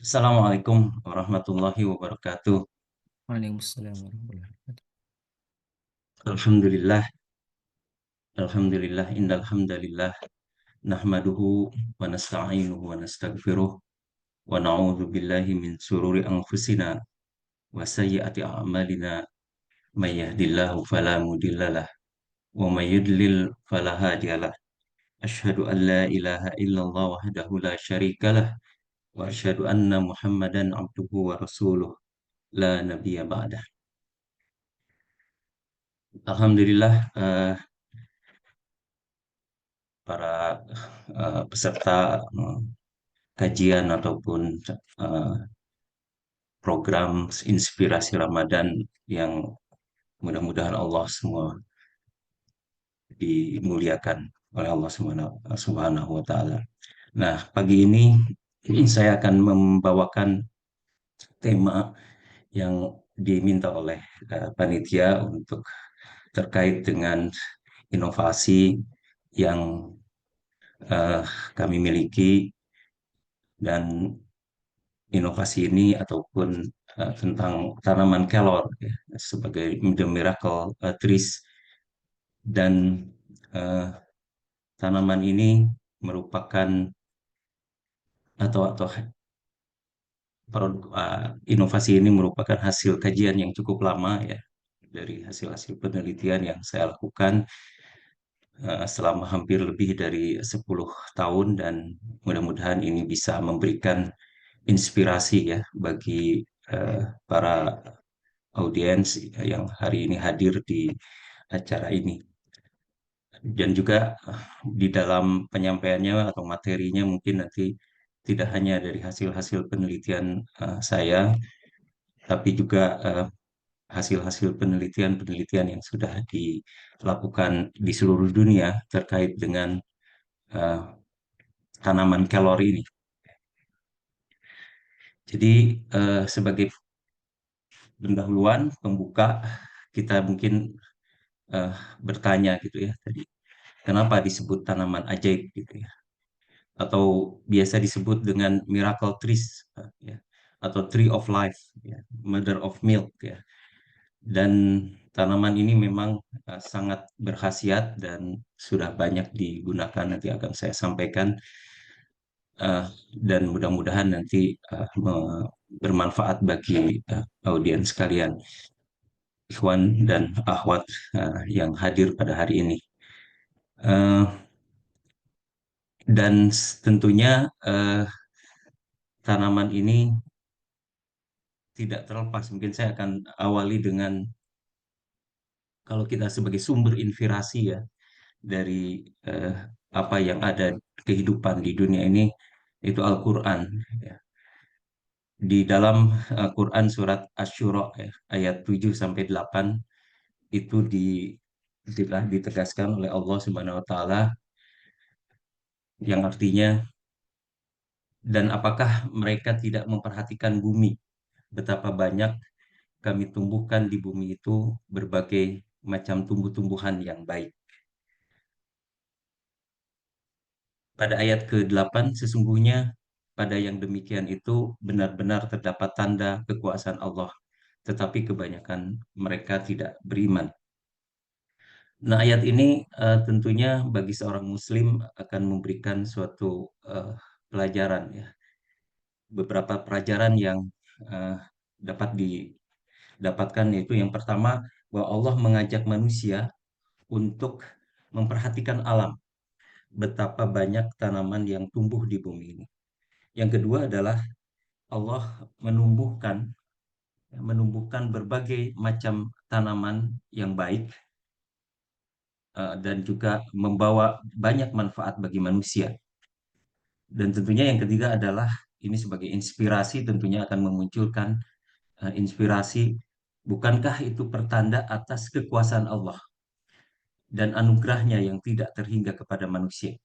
Assalamualaikum warahmatullahi wabarakatuh. Waalaikumsalam warahmatullahi wabarakatuh. Alhamdulillah, innal hamdalillah nahmaduhu wa nasta'inuhu wa nastaghfiruh wa na'udzu billahi min sururi anfusina wa sayyiati a'malina may yahdihillahu fala mudhillalah wa may yudlil fala hadiyalah. Asyhadu an la ilaha illallah wahdahu la syarikalah wa asyhadu anna Muhammadan abduhu wa rasuluh la nabiyya ba'dah. Alhamdulillah, para peserta kajian ataupun eh, program inspirasi Ramadan yang mudah-mudahan Allah semua dimuliakan oleh Allah Subhanahu wa taala. Nah, pagi ini saya akan membawakan tema yang diminta oleh panitia untuk terkait dengan inovasi yang eh, kami miliki, dan inovasi ini ataupun tentang tanaman kelor ya, sebagai the miracle trees. Dan eh, tanaman ini merupakan atau inovasi ini merupakan hasil kajian yang cukup lama ya, dari hasil-hasil penelitian yang saya lakukan selama hampir lebih dari 10 tahun, dan mudah-mudahan ini bisa memberikan inspirasi ya bagi para audiens yang hari ini hadir di acara ini. Dan juga di dalam penyampaiannya atau materinya mungkin nanti tidak hanya dari hasil-hasil penelitian saya, tapi juga hasil-hasil penelitian-penelitian yang sudah dilakukan di seluruh dunia terkait dengan eh, tanaman kelor ini. Jadi sebagai pendahuluan pembuka, kita mungkin eh, bertanya gitu ya tadi, kenapa disebut tanaman ajaib gitu ya, atau biasa disebut dengan miracle trees ya, atau tree of life ya, mother of milk ya. Dan tanaman ini memang sangat berkhasiat dan sudah banyak digunakan, nanti akan saya sampaikan, eh, dan mudah-mudahan nanti bermanfaat bagi audiens sekalian, ikhwan dan akhwat yang hadir pada hari ini. Eh, dan tentunya tanaman ini tidak terlepas. Mungkin saya akan awali dengan, kalau kita sebagai sumber inspirasi ya dari apa yang ada kehidupan di dunia ini, itu Al-Quran ya. Di dalam Quran surat Asy-Syura ya, ayat 7 sampai 8 itu ditegaskan oleh Allah Subhanahu wa taala, yang artinya, dan apakah mereka tidak memperhatikan bumi, betapa banyak kami tumbuhkan di bumi itu berbagai macam tumbuh-tumbuhan yang baik. Pada ayat ke-8, sesungguhnya pada yang demikian itu benar-benar terdapat tanda kekuasaan Allah, tetapi kebanyakan mereka tidak beriman. Nah, ayat ini tentunya bagi seorang muslim akan memberikan suatu pelajaran ya. Beberapa pelajaran yang eh, dapat didapatkan, yaitu yang pertama, bahwa Allah mengajak manusia untuk memperhatikan alam, betapa banyak tanaman yang tumbuh di bumi ini. Yang kedua adalah Allah menumbuhkan berbagai macam tanaman yang baik, dan juga membawa banyak manfaat bagi manusia. Dan tentunya yang ketiga adalah ini sebagai inspirasi, tentunya akan memunculkan inspirasi, bukankah itu pertanda atas kekuasaan Allah dan anugerahnya yang tidak terhingga kepada manusia.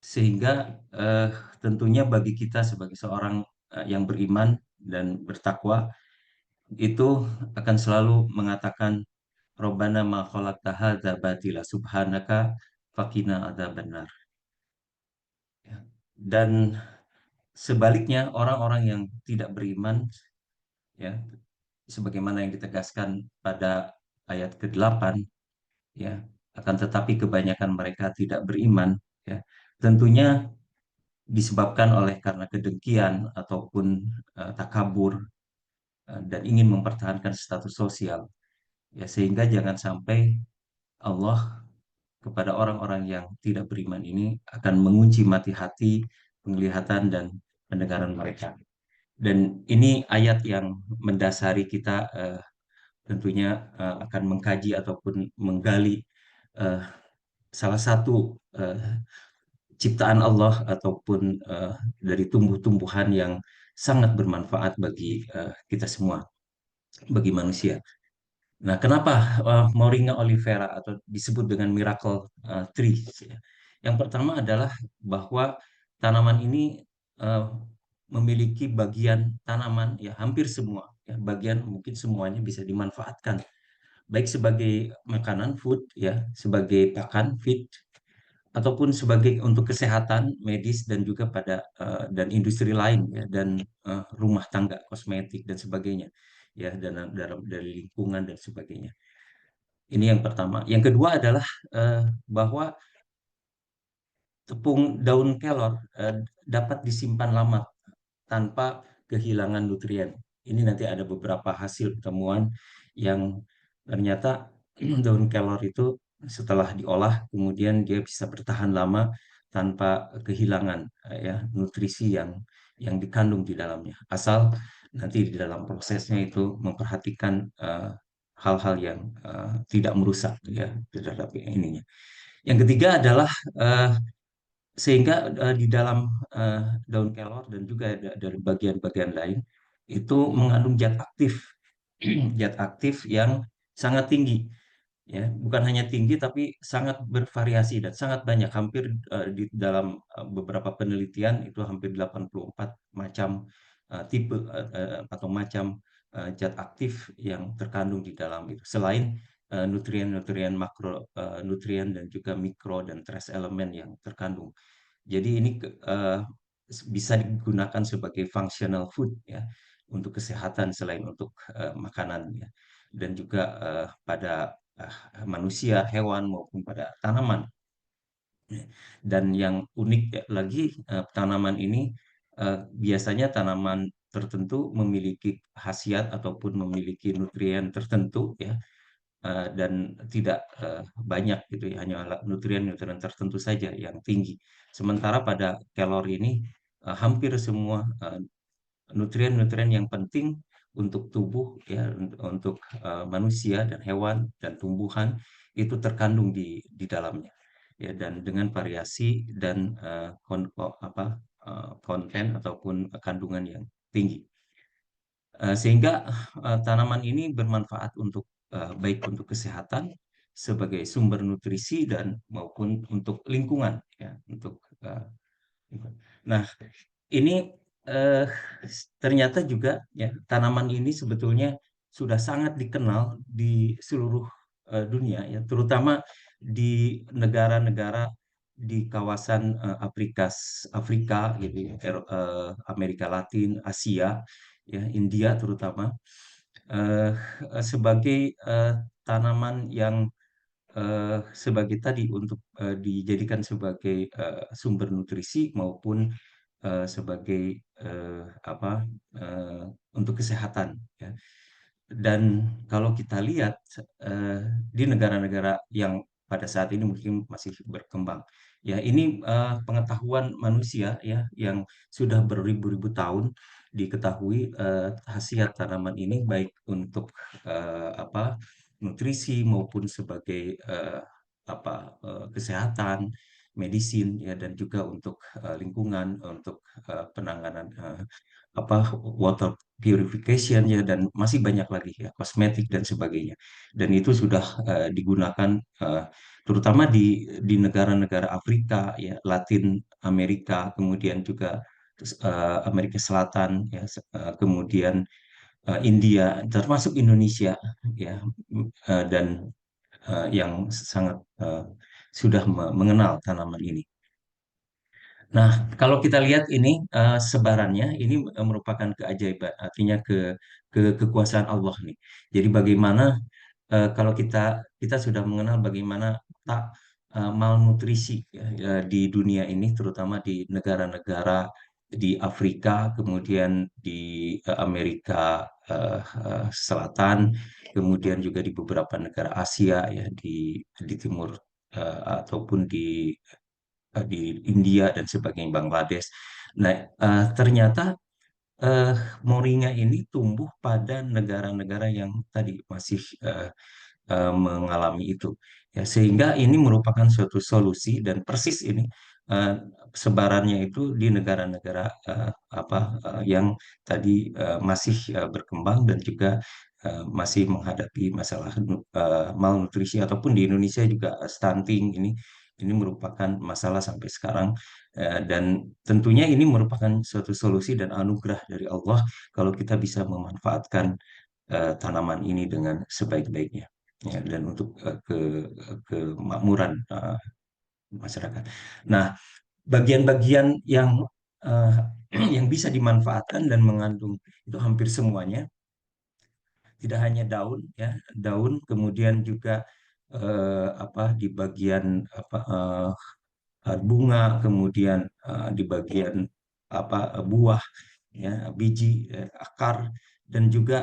Sehingga eh, tentunya bagi kita sebagai seorang yang beriman dan bertakwa, itu akan selalu mengatakan, Robbana ma khalaqta hadza batila subhanaka faqina adzabannar. Ya. Dan Sebaliknya, orang-orang yang tidak beriman, ya, sebagaimana yang ditegaskan pada ayat ke-8, ya, akan tetapi kebanyakan mereka tidak beriman, ya, tentunya disebabkan oleh karena kedengkian ataupun takabur, dan ingin mempertahankan status sosial, ya, sehingga jangan sampai Allah kepada orang-orang yang tidak beriman ini akan mengunci mati hati, penglihatan dan pendengaran mereka. Dan ini ayat yang mendasari kita, tentunya akan mengkaji ataupun menggali eh, salah satu ciptaan Allah ataupun dari tumbuh-tumbuhan yang sangat bermanfaat bagi kita semua, bagi manusia. Nah, kenapa Moringa olivera atau disebut dengan miracle tree? Ya? Yang pertama adalah bahwa tanaman ini eh, memiliki bagian tanaman ya hampir semua, ya, bagian mungkin semuanya bisa dimanfaatkan baik sebagai makanan food, ya, sebagai pakan feed, ataupun sebagai untuk kesehatan medis dan juga pada dan industri lain, ya, dan rumah tangga kosmetik dan sebagainya, ya, dan dalam dari lingkungan dan sebagainya. Ini yang pertama. Yang kedua adalah bahwa tepung daun kelor dapat disimpan lama tanpa kehilangan nutrien. Ini nanti ada beberapa hasil temuan yang ternyata daun kelor itu setelah diolah kemudian dia bisa bertahan lama tanpa kehilangan ya nutrisi yang dikandung di dalamnya. Asal nanti di dalam prosesnya itu memperhatikan hal-hal yang tidak merusak ya terhadap ininya. Yang ketiga adalah eh, sehingga di dalam daun kelor dan juga dari bagian-bagian lain itu mengandung zat aktif, zat aktif yang sangat tinggi, ya, bukan hanya tinggi tapi sangat bervariasi dan sangat banyak, hampir di dalam beberapa penelitian itu hampir 84 macam tipe atau macam zat aktif yang terkandung di dalam itu, selain nutrien-nutrien makro, nutrien dan juga mikro dan trace elemen yang terkandung. Jadi ini bisa digunakan sebagai functional food, ya, untuk kesehatan selain untuk makanan, ya, dan juga pada manusia, hewan maupun pada tanaman. Dan yang unik lagi, tanaman ini biasanya tanaman tertentu memiliki khasiat ataupun memiliki nutrien tertentu, ya, dan tidak banyak gitu ya, hanya nutrien-nutrien tertentu saja yang tinggi. Sementara pada kelor ini hampir semua nutrien-nutrien yang penting untuk tubuh, ya, untuk manusia dan hewan dan tumbuhan itu terkandung di dalamnya, ya, dan dengan variasi dan konten ataupun kandungan yang tinggi. Sehingga tanaman ini bermanfaat untuk baik untuk kesehatan sebagai sumber nutrisi dan maupun untuk lingkungan, ya, untuk lingkungan. Nah, ini eh, ternyata juga ya tanaman ini sebetulnya sudah sangat dikenal di seluruh dunia, ya, terutama di negara-negara di kawasan Afrika gitu ya, Amerika Latin, Asia, ya, India terutama, eh, sebagai tanaman yang sebagai tadi untuk dijadikan sebagai sumber nutrisi maupun sebagai apa eh, untuk kesehatan, ya. Dan kalau kita lihat di negara-negara yang pada saat ini mungkin masih berkembang, ya, ini pengetahuan manusia ya yang sudah beribu-ribu tahun diketahui khasiat tanaman ini baik untuk nutrisi maupun sebagai kesehatan, medisin, ya, dan juga untuk lingkungan, untuk penanganan water purification, ya, dan masih banyak lagi ya kosmetik dan sebagainya. Dan itu sudah digunakan terutama di negara-negara Afrika, ya, Latin Amerika, kemudian juga Amerika Selatan, ya, kemudian India, termasuk Indonesia, ya, dan yang sangat sudah mengenal tanaman ini. Nah, kalau kita lihat ini sebarannya, ini merupakan keajaiban, artinya ke kekuasaan Allah nih. Jadi bagaimana kalau kita sudah mengenal bagaimana tak malnutrisi ya, di dunia ini, terutama di negara-negara di Afrika, kemudian di Amerika Selatan, kemudian juga di beberapa negara Asia ya di timur ataupun di India dan sebagainya, Bangladesh. Nah, ternyata eh, moringa ini tumbuh pada negara-negara yang tadi masih mengalami itu. Ya, sehingga ini merupakan suatu solusi dan persis ini eh, sebarannya itu di negara-negara apa yang tadi masih berkembang dan juga masih menghadapi masalah malnutrisi ataupun di Indonesia juga stunting ini merupakan masalah sampai sekarang. Dan tentunya ini merupakan suatu solusi dan anugerah dari Allah kalau kita bisa memanfaatkan tanaman ini dengan sebaik-baiknya ya, dan untuk kemakmuran masyarakat. Nah, bagian-bagian yang eh, yang bisa dimanfaatkan dan mengandung itu hampir semuanya, tidak hanya daun ya, daun kemudian juga apa di bagian apa bunga, kemudian di bagian apa buah ya, biji, akar, dan juga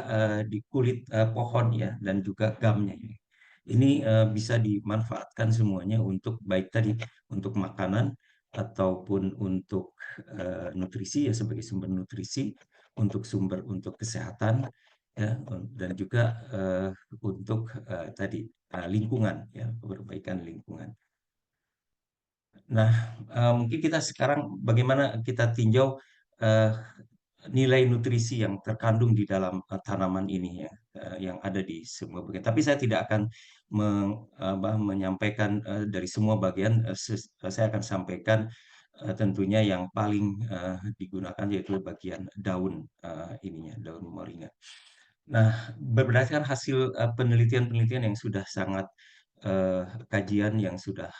di kulit pohon ya, dan juga gamnya ini. Ini bisa dimanfaatkan semuanya untuk baik tadi untuk makanan ataupun untuk nutrisi ya sebagai sumber nutrisi, untuk kesehatan ya, dan juga untuk tadi lingkungan ya, perbaikan lingkungan. Nah, mungkin kita sekarang bagaimana kita tinjau eh, nilai nutrisi yang terkandung di dalam tanaman ini ya, yang ada di semua bagian. Tapi saya tidak akan menyampaikan dari semua bagian. Saya akan sampaikan tentunya yang paling digunakan yaitu bagian daun ininya, daun moringa. Nah, berdasarkan hasil penelitian-penelitian yang sudah sangat kajian yang sudah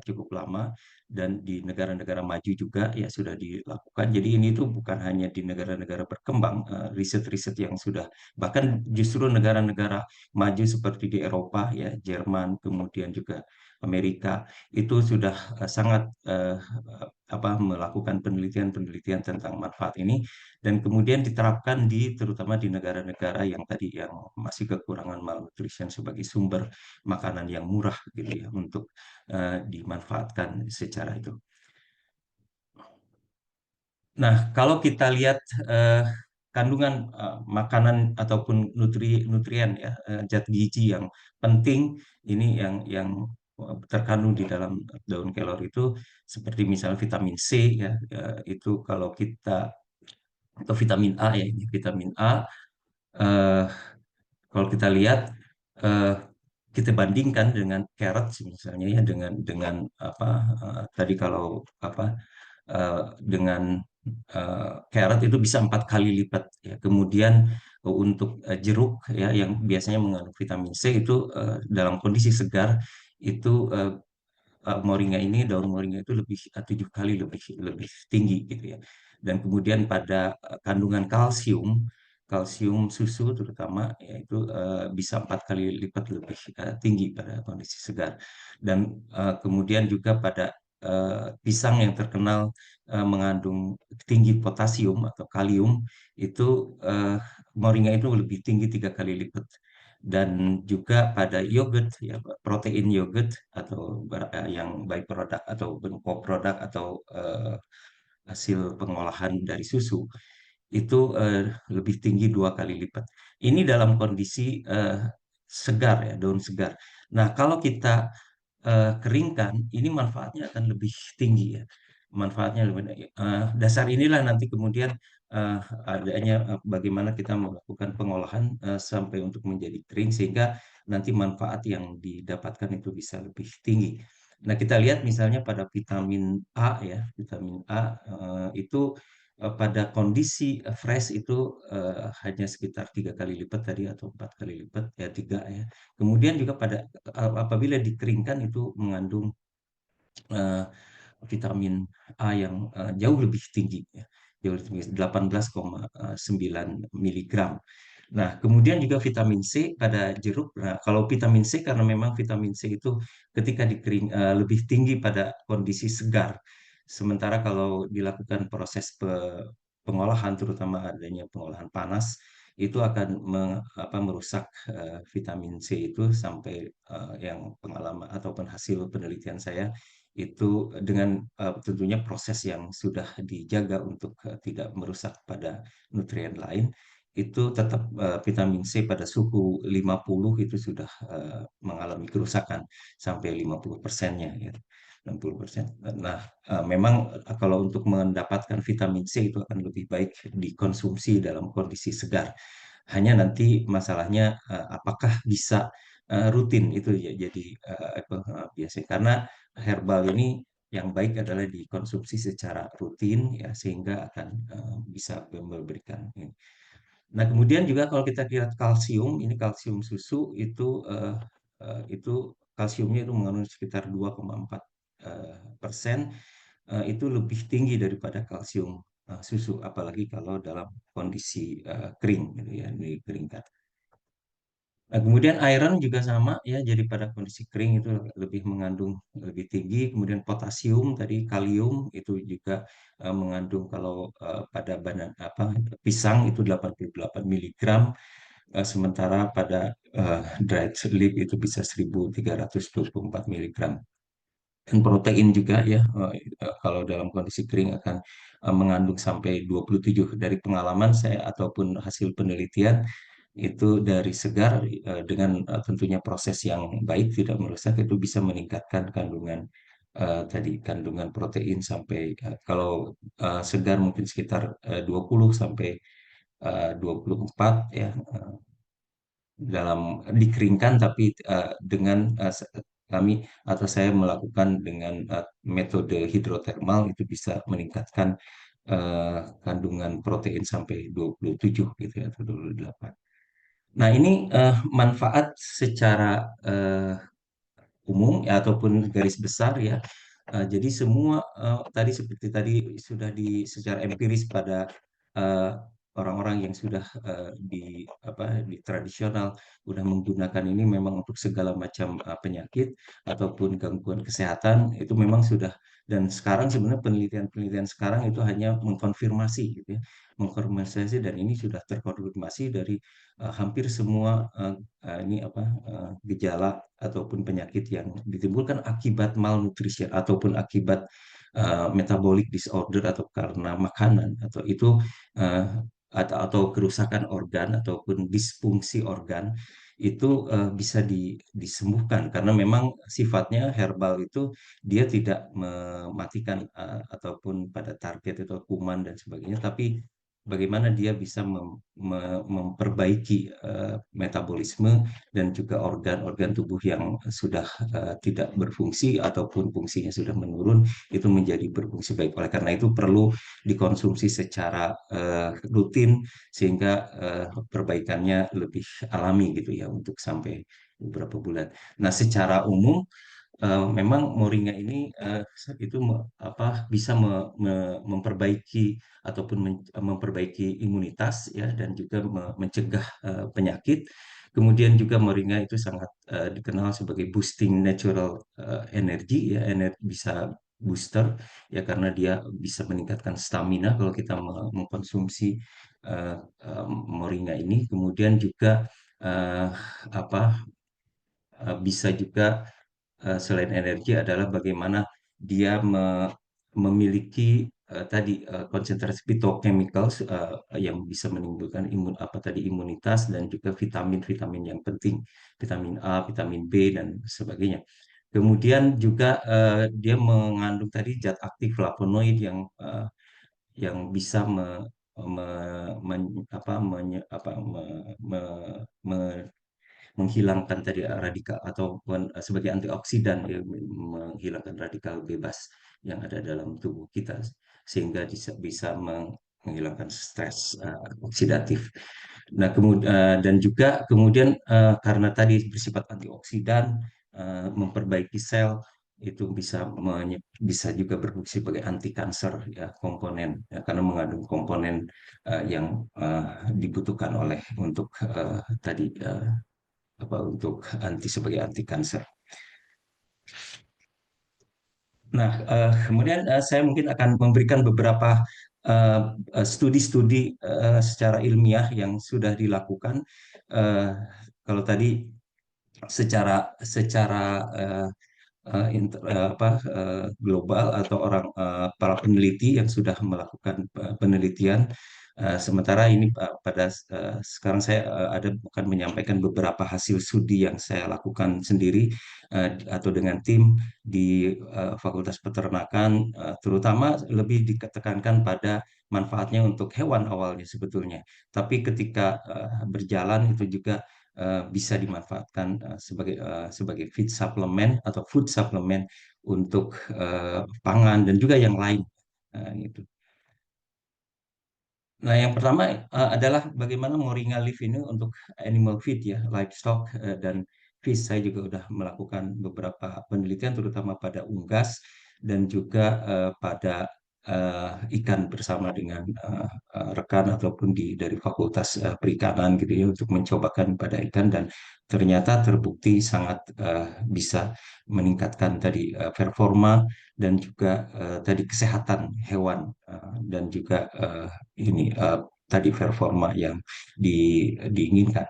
cukup lama dan di negara-negara maju juga ya sudah dilakukan. Jadi ini tuh bukan hanya di negara-negara berkembang, riset-riset yang sudah bahkan justru negara-negara maju seperti di Eropa ya, Jerman, kemudian juga Amerika itu sudah sangat apa melakukan penelitian-penelitian tentang manfaat ini dan kemudian diterapkan terutama di negara-negara yang tadi yang masih kekurangan malnutrition sebagai sumber makanan yang murah gitu ya untuk dimanfaatkan secara itu. Nah, kalau kita lihat eh, kandungan makanan ataupun nutrien ya, zat gizi yang penting ini yang terkandung di dalam daun kelor itu seperti misalnya vitamin C ya, itu kalau kita atau vitamin A ya, ini vitamin A eh, kalau kita lihat eh, kita bandingkan dengan carrot misalnya ya dengan apa tadi kalau apa dengan carrot itu bisa 4 kali lipat ya. Kemudian untuk jeruk ya yang biasanya mengandung vitamin C itu dalam kondisi segar itu moringa ini daun moringa itu lebih 7 kali lebih lebih tinggi gitu ya. Dan kemudian pada kandungan kalsium kalsium susu terutama yaitu bisa 4 kali lipat lebih tinggi pada kondisi segar. Dan kemudian juga pada pisang yang terkenal mengandung tinggi potasium atau kalium itu moringa itu lebih tinggi 3 kali lipat. Dan juga pada yogurt ya protein yogurt atau yang byproduct atau co-product atau hasil pengolahan dari susu itu lebih tinggi 2 kali lipat. Ini dalam kondisi segar ya daun segar. Nah kalau kita keringkan, ini manfaatnya akan lebih tinggi ya. Manfaatnya lebih dasar inilah nanti kemudian eh, adanya bagaimana kita melakukan pengolahan sampai untuk menjadi kering sehingga nanti manfaat yang didapatkan itu bisa lebih tinggi. Nah, kita lihat misalnya pada vitamin A ya, vitamin A itu pada kondisi fresh itu hanya sekitar 3 kali lipat tadi atau 4 kali lipat ya tiga ya. Kemudian juga pada apabila dikeringkan itu mengandung eh, vitamin A yang jauh lebih tinggi, ya. Jauh lebih tinggi, 18,9 miligram. Nah, kemudian juga vitamin C pada jeruk. Nah, kalau vitamin C karena memang vitamin C itu ketika lebih tinggi pada kondisi segar. Sementara kalau dilakukan proses pengolahan, terutama adanya pengolahan panas, itu akan merusak vitamin C itu sampai yang pengalaman ataupun hasil penelitian saya itu dengan tentunya proses yang sudah dijaga untuk tidak merusak pada nutrien lain, itu tetap vitamin C pada suhu 50 itu sudah mengalami kerusakan sampai 50%-nya, ya. 60%. Nah, memang kalau untuk mendapatkan vitamin C itu akan lebih baik dikonsumsi dalam kondisi segar. Hanya nanti masalahnya apakah bisa rutin itu ya jadi biasanya, karena herbal ini yang baik adalah dikonsumsi secara rutin, ya, sehingga akan bisa memberikan ini. Nah, kemudian juga kalau kita lihat kalsium, ini kalsium susu itu kalsiumnya itu mengandung sekitar 2,4 persen, itu lebih tinggi daripada kalsium susu, apalagi kalau dalam kondisi kering, gitu ya, dikeringkan. Nah, kemudian iron juga sama, ya, jadi pada kondisi kering itu lebih mengandung lebih tinggi. Kemudian potasium tadi, kalium itu juga mengandung kalau pada pisang itu 88 miligram, sementara pada dried leaf itu bisa 1324 miligram. Dan protein juga, ya, kalau dalam kondisi kering akan mengandung sampai 27. Dari pengalaman saya ataupun hasil penelitian itu dari segar, dengan tentunya proses yang baik tidak merusak, itu bisa meningkatkan kandungan tadi kandungan protein sampai kalau segar mungkin sekitar 20 sampai 24, ya, dalam dikeringkan, tapi dengan kami atau saya melakukan dengan metode hidrotermal itu bisa meningkatkan kandungan protein sampai 27, gitu ya, atau 28. Nah, ini manfaat secara umum, ya, ataupun garis besar, ya. Jadi semua tadi seperti tadi sudah secara empiris pada eh, orang-orang yang sudah di tradisional udah menggunakan ini memang untuk segala macam penyakit ataupun gangguan kesehatan, itu memang sudah. Dan sekarang sebenarnya penelitian-penelitian sekarang itu hanya mengkonfirmasi, gitu ya, mengkonfirmasi, dan ini sudah terkonfirmasi dari hampir semua ini gejala ataupun penyakit yang ditimbulkan akibat malnutrition ataupun akibat metabolic disorder atau karena makanan, atau itu uh, atau kerusakan organ ataupun disfungsi organ, itu bisa disembuhkan karena memang sifatnya herbal itu dia tidak mematikan ataupun pada target atau kuman dan sebagainya, tapi bagaimana dia bisa memperbaiki metabolisme dan juga organ-organ tubuh yang sudah tidak berfungsi ataupun fungsinya sudah menurun, itu menjadi berfungsi baik. Oleh karena itu perlu dikonsumsi secara rutin sehingga perbaikannya lebih alami, gitu ya, untuk sampai beberapa bulan. Nah, secara umum memang moringa ini itu bisa memperbaiki ataupun memperbaiki imunitas, ya, dan juga mencegah penyakit. Kemudian juga moringa itu sangat dikenal sebagai boosting natural energy, ya, energi bisa booster, ya, karena dia bisa meningkatkan stamina kalau kita mengkonsumsi eh, moringa ini. Kemudian juga eh, apa bisa juga selain energi adalah bagaimana dia memiliki konsentrasi phytochemicals yang bisa menimbulkan imunitas dan juga vitamin-vitamin yang penting, vitamin A, vitamin B dan sebagainya. Kemudian juga dia mengandung tadi zat aktif flavonoid yang bisa menghilangkan tadi radikal ataupun sebagai antioksidan, ya, menghilangkan radikal bebas yang ada dalam tubuh kita sehingga bisa menghilangkan stres oksidatif. Nah, kemudian dan juga kemudian karena tadi bersifat antioksidan, memperbaiki sel, itu bisa juga berfungsi sebagai anti kanker ya komponen ya, karena mengandung komponen yang dibutuhkan oleh untuk tadi apa untuk sebagai anti kanker. Nah, kemudian saya mungkin akan memberikan beberapa eh, studi-studi secara ilmiah yang sudah dilakukan. Eh, Kalau tadi secara secara global atau para peneliti yang sudah melakukan penelitian. Sementara ini sekarang saya akan menyampaikan beberapa hasil studi yang saya lakukan sendiri atau dengan tim di Fakultas Peternakan, terutama lebih ditekankan pada manfaatnya untuk hewan awalnya sebetulnya. Tapi ketika berjalan itu juga bisa dimanfaatkan sebagai feed supplement atau food supplement untuk pangan dan juga yang lain. Gitu. Nah, yang pertama adalah bagaimana moringa leaf ini untuk animal feed ya, livestock dan fish. Saya juga sudah melakukan beberapa penelitian terutama pada unggas dan juga pada ikan bersama dengan rekan ataupun dari Fakultas Perikanan gitu ya untuk mencobakan pada ikan dan ternyata terbukti sangat bisa meningkatkan tadi performa dan juga tadi kesehatan hewan dan juga ini tadi performa yang diinginkan.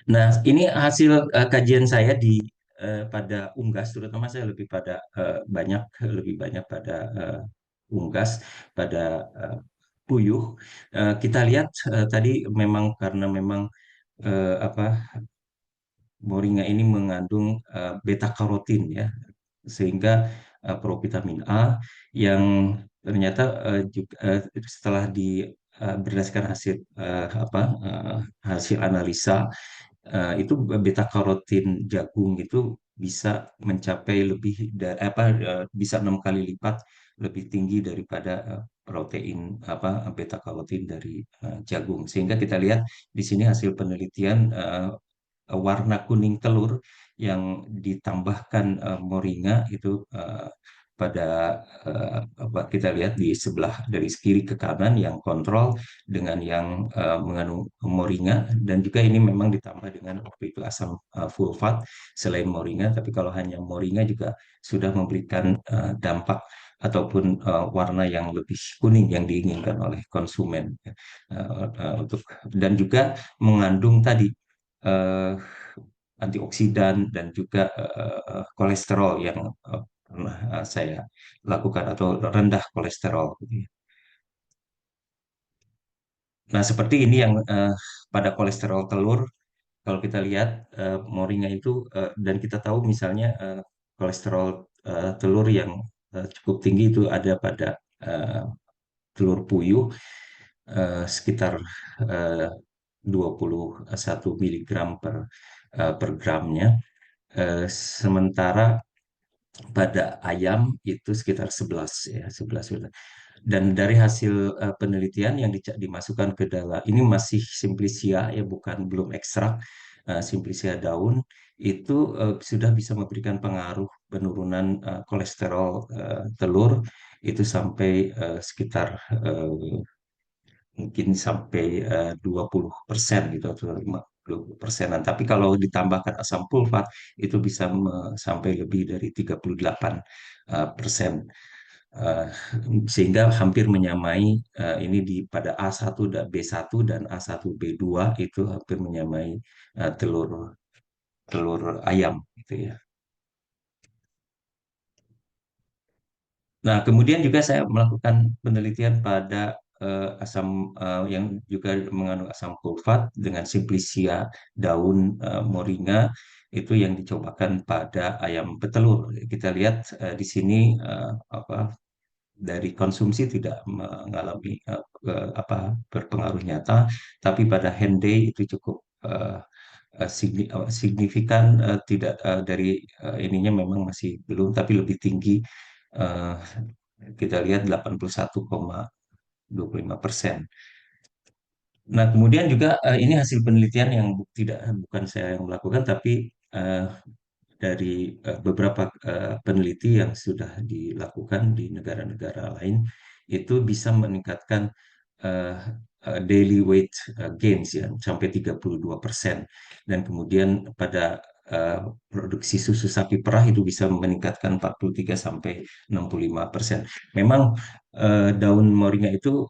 Nah, ini hasil kajian saya pada unggas, terutama saya lebih banyak pada unggas, pada eh, puyuh. Kita lihat tadi memang karena memang apa moringa ini mengandung beta karotin ya, sehingga provitamin A yang ternyata juga setelah berdasarkan hasil analisa itu beta karotin jagung itu bisa mencapai bisa 6 kali lipat lebih tinggi daripada protein beta karotin dari jagung, sehingga kita lihat di sini hasil penelitian warna kuning telur yang ditambahkan moringa itu pada kita lihat di sebelah dari kiri ke kanan yang kontrol dengan yang mengandung moringa, dan juga ini memang ditambah dengan waktu itu asam fulfat selain moringa, tapi kalau hanya moringa juga sudah memberikan dampak ataupun warna yang lebih kuning yang diinginkan oleh konsumen untuk, dan juga mengandung tadi eh, antioksidan dan juga kolesterol yang pernah saya lakukan atau rendah kolesterol. Nah, seperti ini yang pada kolesterol telur, kalau kita lihat moringa itu dan kita tahu misalnya kolesterol telur yang cukup tinggi itu ada pada eh, telur puyuh sekitar eh, 21 miligram per gramnya. Sementara pada ayam itu sekitar 11 ya, 11. Dan dari hasil penelitian yang dimasukkan ke dalam ini masih simplicia ya, belum ekstrak, simplicia daun itu sudah bisa memberikan pengaruh penurunan kolesterol telur itu sampai sekitar mungkin sampai 20% gitu atau 50%. Tapi kalau ditambahkan asam sulfat itu bisa sampai lebih dari 38 persen. Eh, Sehingga hampir menyamai ini pada A1 dan B1 dan A1B2 itu hampir menyamai telur telur ayam gitu ya. Nah, kemudian juga saya melakukan penelitian pada yang juga mengandung asam sulfat dengan simplicia daun moringa itu yang dicobakan pada ayam petelur. Kita lihat di sini dari konsumsi tidak mengalami berpengaruh nyata, tapi pada hand day itu cukup signifikan, tidak dari ininya memang masih belum, tapi lebih tinggi. eh, Kita lihat 81,25%. Nah, kemudian juga ini hasil penelitian yang tidak bukan saya yang melakukan, tapi dari beberapa peneliti yang sudah dilakukan di negara-negara lain itu bisa meningkatkan eh, daily weight gains ya sampai 32%, dan kemudian pada produksi susu sapi perah itu bisa meningkatkan 43 sampai 65%. Memang daun moringa itu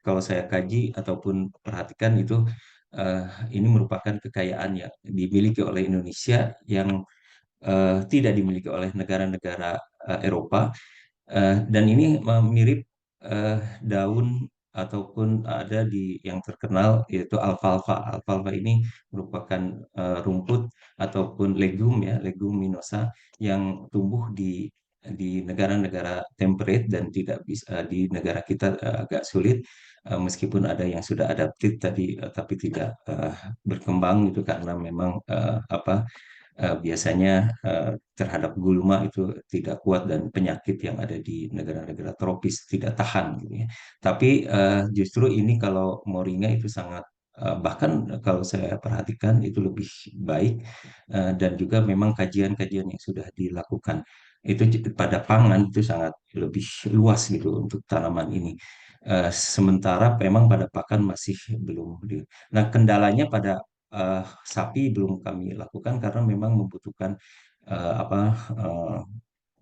kalau saya kaji ataupun perhatikan itu eh, ini merupakan kekayaan yang dimiliki oleh Indonesia yang tidak dimiliki oleh negara-negara Eropa. Dan ini mirip daun ataupun ada di yang terkenal yaitu alfalfa. Alfalfa ini merupakan rumput ataupun leguminosa yang tumbuh di negara-negara temperate dan tidak bisa di negara kita agak sulit. Meskipun ada yang sudah adaptif tadi tapi tidak berkembang itu karena memang biasanya terhadap gulma itu tidak kuat dan penyakit yang ada di negara-negara tropis tidak tahan gitu ya. Tapi justru ini kalau moringa itu sangat bahkan kalau saya perhatikan itu lebih baik, dan juga memang kajian-kajian yang sudah dilakukan itu pada pangan itu sangat lebih luas gitu untuk tanaman ini. Sementara memang pada pakan masih belum Nah, kendalanya pada sapi belum kami lakukan karena memang membutuhkan apa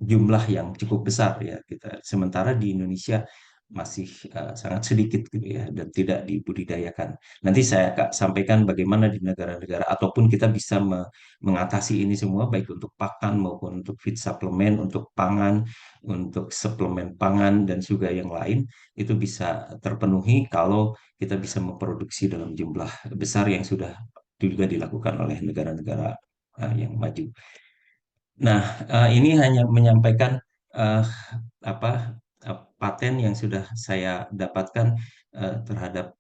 jumlah yang cukup besar ya kita. Sementara di Indonesia masih sangat sedikit gitu ya dan tidak dibudidayakan. Nanti saya Kak, sampaikan bagaimana di negara-negara ataupun kita bisa mengatasi ini semua baik untuk pakan maupun untuk feed suplemen, untuk pangan, untuk suplemen pangan dan juga yang lain itu bisa terpenuhi kalau kita bisa memproduksi dalam jumlah besar yang sudah juga dilakukan oleh negara-negara yang maju. Nah, ini hanya menyampaikan eh, apa paten yang sudah saya dapatkan terhadap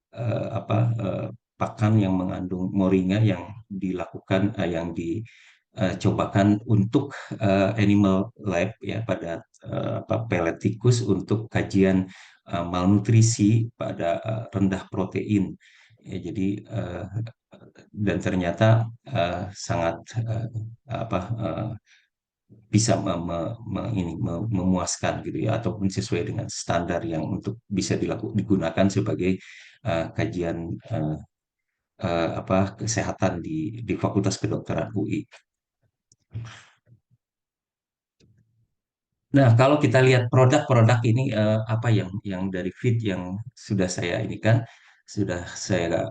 pakan yang mengandung moringa yang dilakukan yang dicobakan untuk animal lab ya pada pelet tikus untuk kajian malnutrisi pada rendah protein. Ya, jadi dan ternyata sangat apa bisa memuaskan gitu ya ataupun sesuai dengan standar yang untuk bisa digunakan sebagai kajian kesehatan di Fakultas Kedokteran UI. Nah, kalau kita lihat produk-produk ini apa yang dari feed yang sudah saya ini kan sudah saya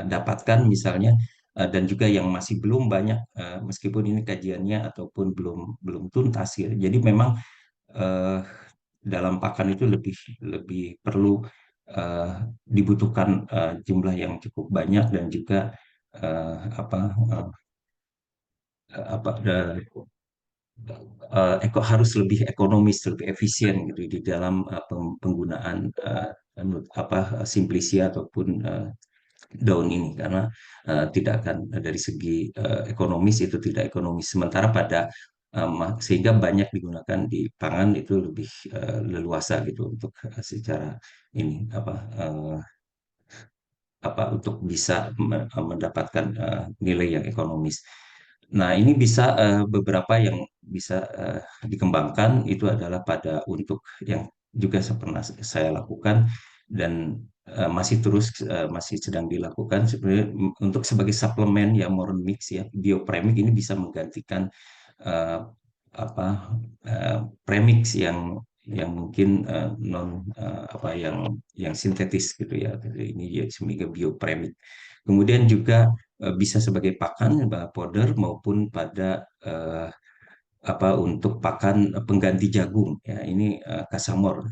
dapatkan misalnya, dan juga yang masih belum banyak meskipun ini kajiannya ataupun belum belum tuntas ya. Jadi memang eh, dalam pakan itu lebih lebih perlu eh, dibutuhkan jumlah yang cukup banyak dan juga eh, apa eh, harus lebih ekonomis, lebih efisien gitu di dalam penggunaan simplisia ataupun daun ini karena tidak akan dari segi ekonomis itu tidak ekonomis. Sementara pada sehingga banyak digunakan di pangan itu lebih leluasa gitu untuk secara ini untuk bisa mendapatkan nilai yang ekonomis. Nah, ini bisa beberapa yang bisa dikembangkan itu adalah pada untuk yang juga pernah saya lakukan dan masih sedang dilakukan sebenarnya untuk sebagai suplemen ya modern mix ya biopremik ini bisa menggantikan eh, apa premix yang mungkin non yang sintetis gitu ya. Jadi ini ya sebagai biopremik. Kemudian juga bisa sebagai pakan powder maupun pada untuk pakan pengganti jagung ya ini kasamor.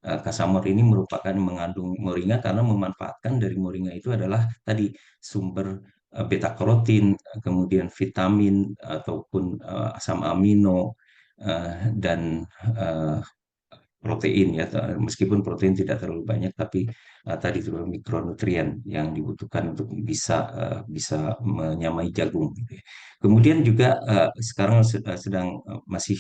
Kasamor ini merupakan mengandung moringa karena memanfaatkan dari moringa itu adalah tadi sumber beta karotin, kemudian vitamin ataupun asam amino dan eh, protein ya, meskipun protein tidak terlalu banyak, tapi tadi itu mikronutrien yang dibutuhkan untuk bisa menyamai jagung gitu ya. Kemudian juga sekarang masih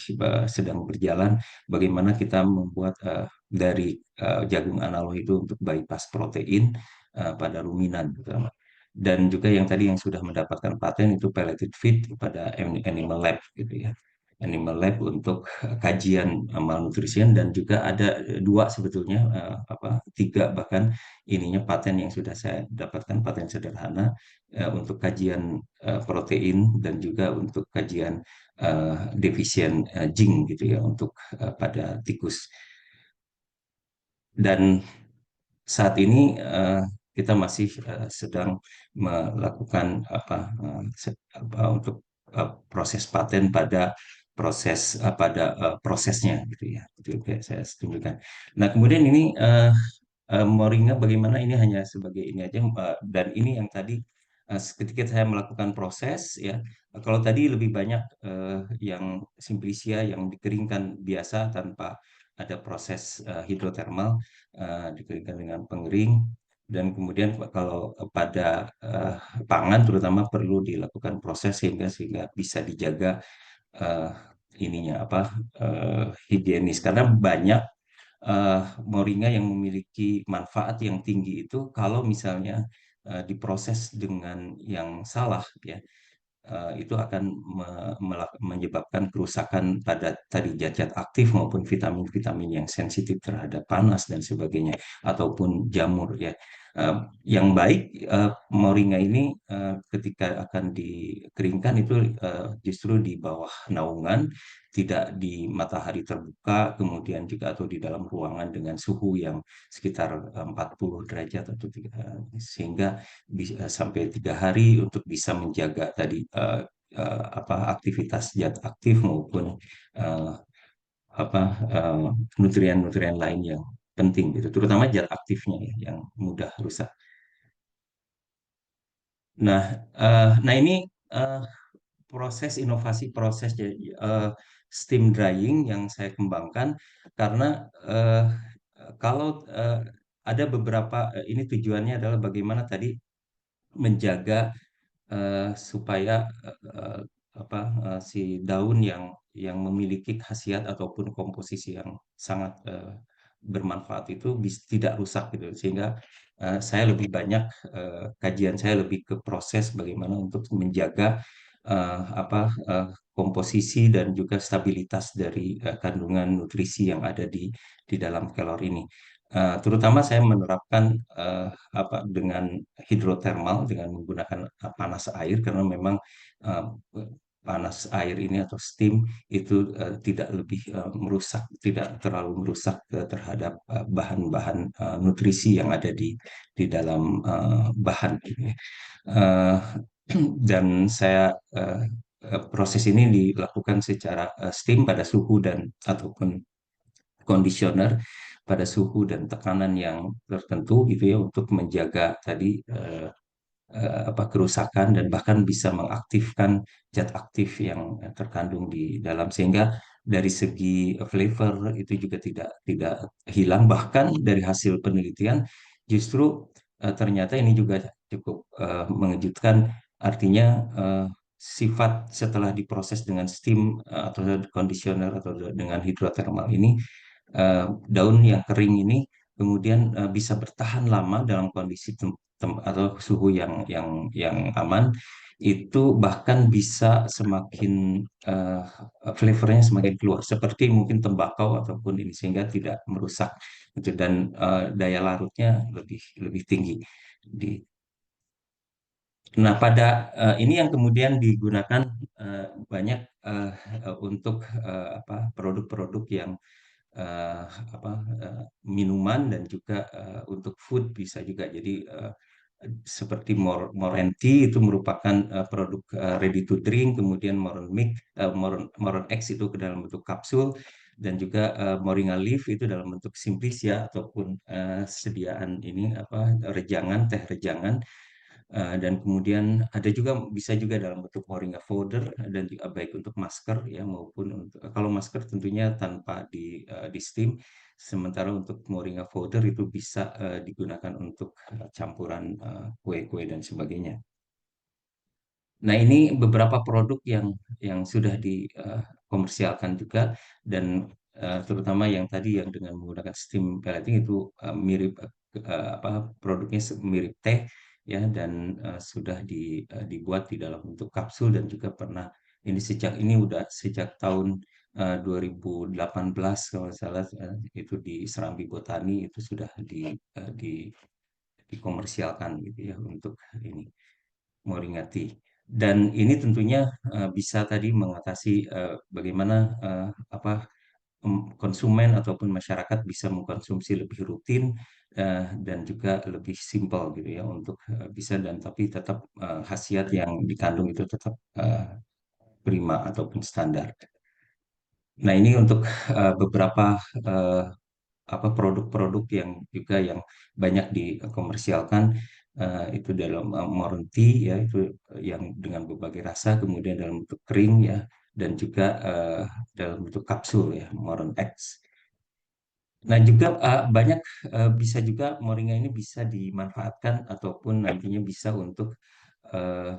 sedang berjalan bagaimana kita membuat dari jagung analog itu untuk bypass protein pada ruminan terutama. Dan juga yang tadi yang sudah mendapatkan paten itu pelleted feed pada animal lab gitu ya. Animal lab untuk kajian malnutrisi, dan juga ada dua sebetulnya, tiga bahkan ininya paten yang sudah saya dapatkan, paten sederhana untuk kajian protein, dan juga untuk kajian defisien zinc gitu ya untuk pada tikus. Dan saat ini kita masih sedang melakukan untuk proses paten pada prosesnya gitu ya. Itu yang saya tunjukkan. Nah, kemudian ini Moringa bagaimana, ini hanya sebagai ini aja, dan ini yang tadi ketika saya melakukan proses ya, kalau tadi lebih banyak yang simplicia yang dikeringkan biasa tanpa ada proses hidrotermal, dikeringkan dengan pengering. Dan kemudian kalau pada pangan terutama perlu dilakukan proses sehingga bisa dijaga eh, ininya higienis, karena banyak eh, moringa yang memiliki manfaat yang tinggi itu kalau misalnya diproses dengan yang salah ya, itu akan menyebabkan kerusakan pada tadi zat-zat aktif maupun vitamin-vitamin yang sensitif terhadap panas dan sebagainya, ataupun jamur ya. Yang baik, moringa ini ketika akan dikeringkan itu justru di bawah naungan, tidak di matahari terbuka, kemudian juga atau di dalam ruangan dengan suhu yang sekitar 40 derajat sehingga bisa sampai 3 hari untuk bisa menjaga tadi aktivitas zat aktif maupun eh, apa nutrien-nutrien lain yang penting gitu, terutama zat aktifnya ya, yang mudah rusak. Nah, nah ini eh, proses inovasi proses jadi steam drying yang saya kembangkan, karena eh, kalau ada beberapa ini tujuannya adalah bagaimana tadi menjaga supaya eh, si daun yang memiliki khasiat ataupun komposisi yang sangat bermanfaat itu tidak rusak gitu, sehingga saya lebih banyak kajian saya lebih ke proses bagaimana untuk menjaga komposisi dan juga stabilitas dari kandungan nutrisi yang ada di dalam kelor ini. Terutama saya menerapkan dengan hidrotermal, dengan menggunakan panas air, karena memang uh, panas air ini atau steam itu tidak terlalu merusak terhadap bahan-bahan nutrisi yang ada di dalam bahan ini. Uh, dan saya proses ini dilakukan secara steam pada suhu dan ataupun conditioner pada suhu dan tekanan yang tertentu gitu ya, untuk menjaga tadi kerusakan, dan bahkan bisa mengaktifkan zat aktif yang terkandung di dalam, sehingga dari segi flavor itu juga tidak hilang. Bahkan dari hasil penelitian justru ternyata ini juga cukup mengejutkan, artinya sifat setelah diproses dengan steam atau conditioner atau dengan hidrotermal ini, daun yang kering ini kemudian bisa bertahan lama dalam kondisi atau suhu yang aman, itu bahkan bisa semakin eh, flavornya semakin keluar seperti mungkin tembakau ataupun ini, sehingga tidak merusak gitu, dan daya larutnya lebih lebih tinggi di. Nah, pada ini yang kemudian digunakan banyak untuk produk-produk yang eh, apa minuman, dan juga untuk food bisa juga. Jadi seperti Moren Tea itu merupakan produk ready to drink, kemudian Moren X itu ke dalam bentuk kapsul, dan juga Moringa Leaf itu dalam bentuk simplicia ataupun sediaan ini rejangan, teh rejangan. Dan kemudian ada juga bisa juga dalam bentuk moringa powder, dan juga baik untuk masker ya maupun untuk, kalau masker tentunya tanpa di steam, Sementara untuk moringa powder itu bisa digunakan untuk campuran kue-kue dan sebagainya. Nah, ini beberapa produk yang sudah dikomersialkan juga dan terutama yang tadi yang dengan menggunakan steam pelleting itu mirip apa produknya mirip teh ya dan sudah dibuat di dalam bentuk kapsul dan juga pernah ini udah sejak tahun 2018 kalau nggak salah itu di Serambi Botani itu sudah dikomersialkan gitu ya untuk ini Moringati. Dan ini tentunya bisa tadi mengatasi bagaimana apa konsumen ataupun masyarakat bisa mengkonsumsi lebih rutin dan juga lebih simpel gitu ya untuk bisa dan tapi tetap khasiat yang dikandung itu tetap prima ataupun standar. Nah, ini untuk beberapa eh, apa produk-produk yang juga yang banyak dikomersialkan itu dalam Moranti ya itu yang dengan berbagai rasa kemudian dalam bentuk kering ya dan juga dalam bentuk kapsul ya Moran X. Nah juga banyak bisa juga moringa ini bisa dimanfaatkan ataupun nantinya bisa untuk eh,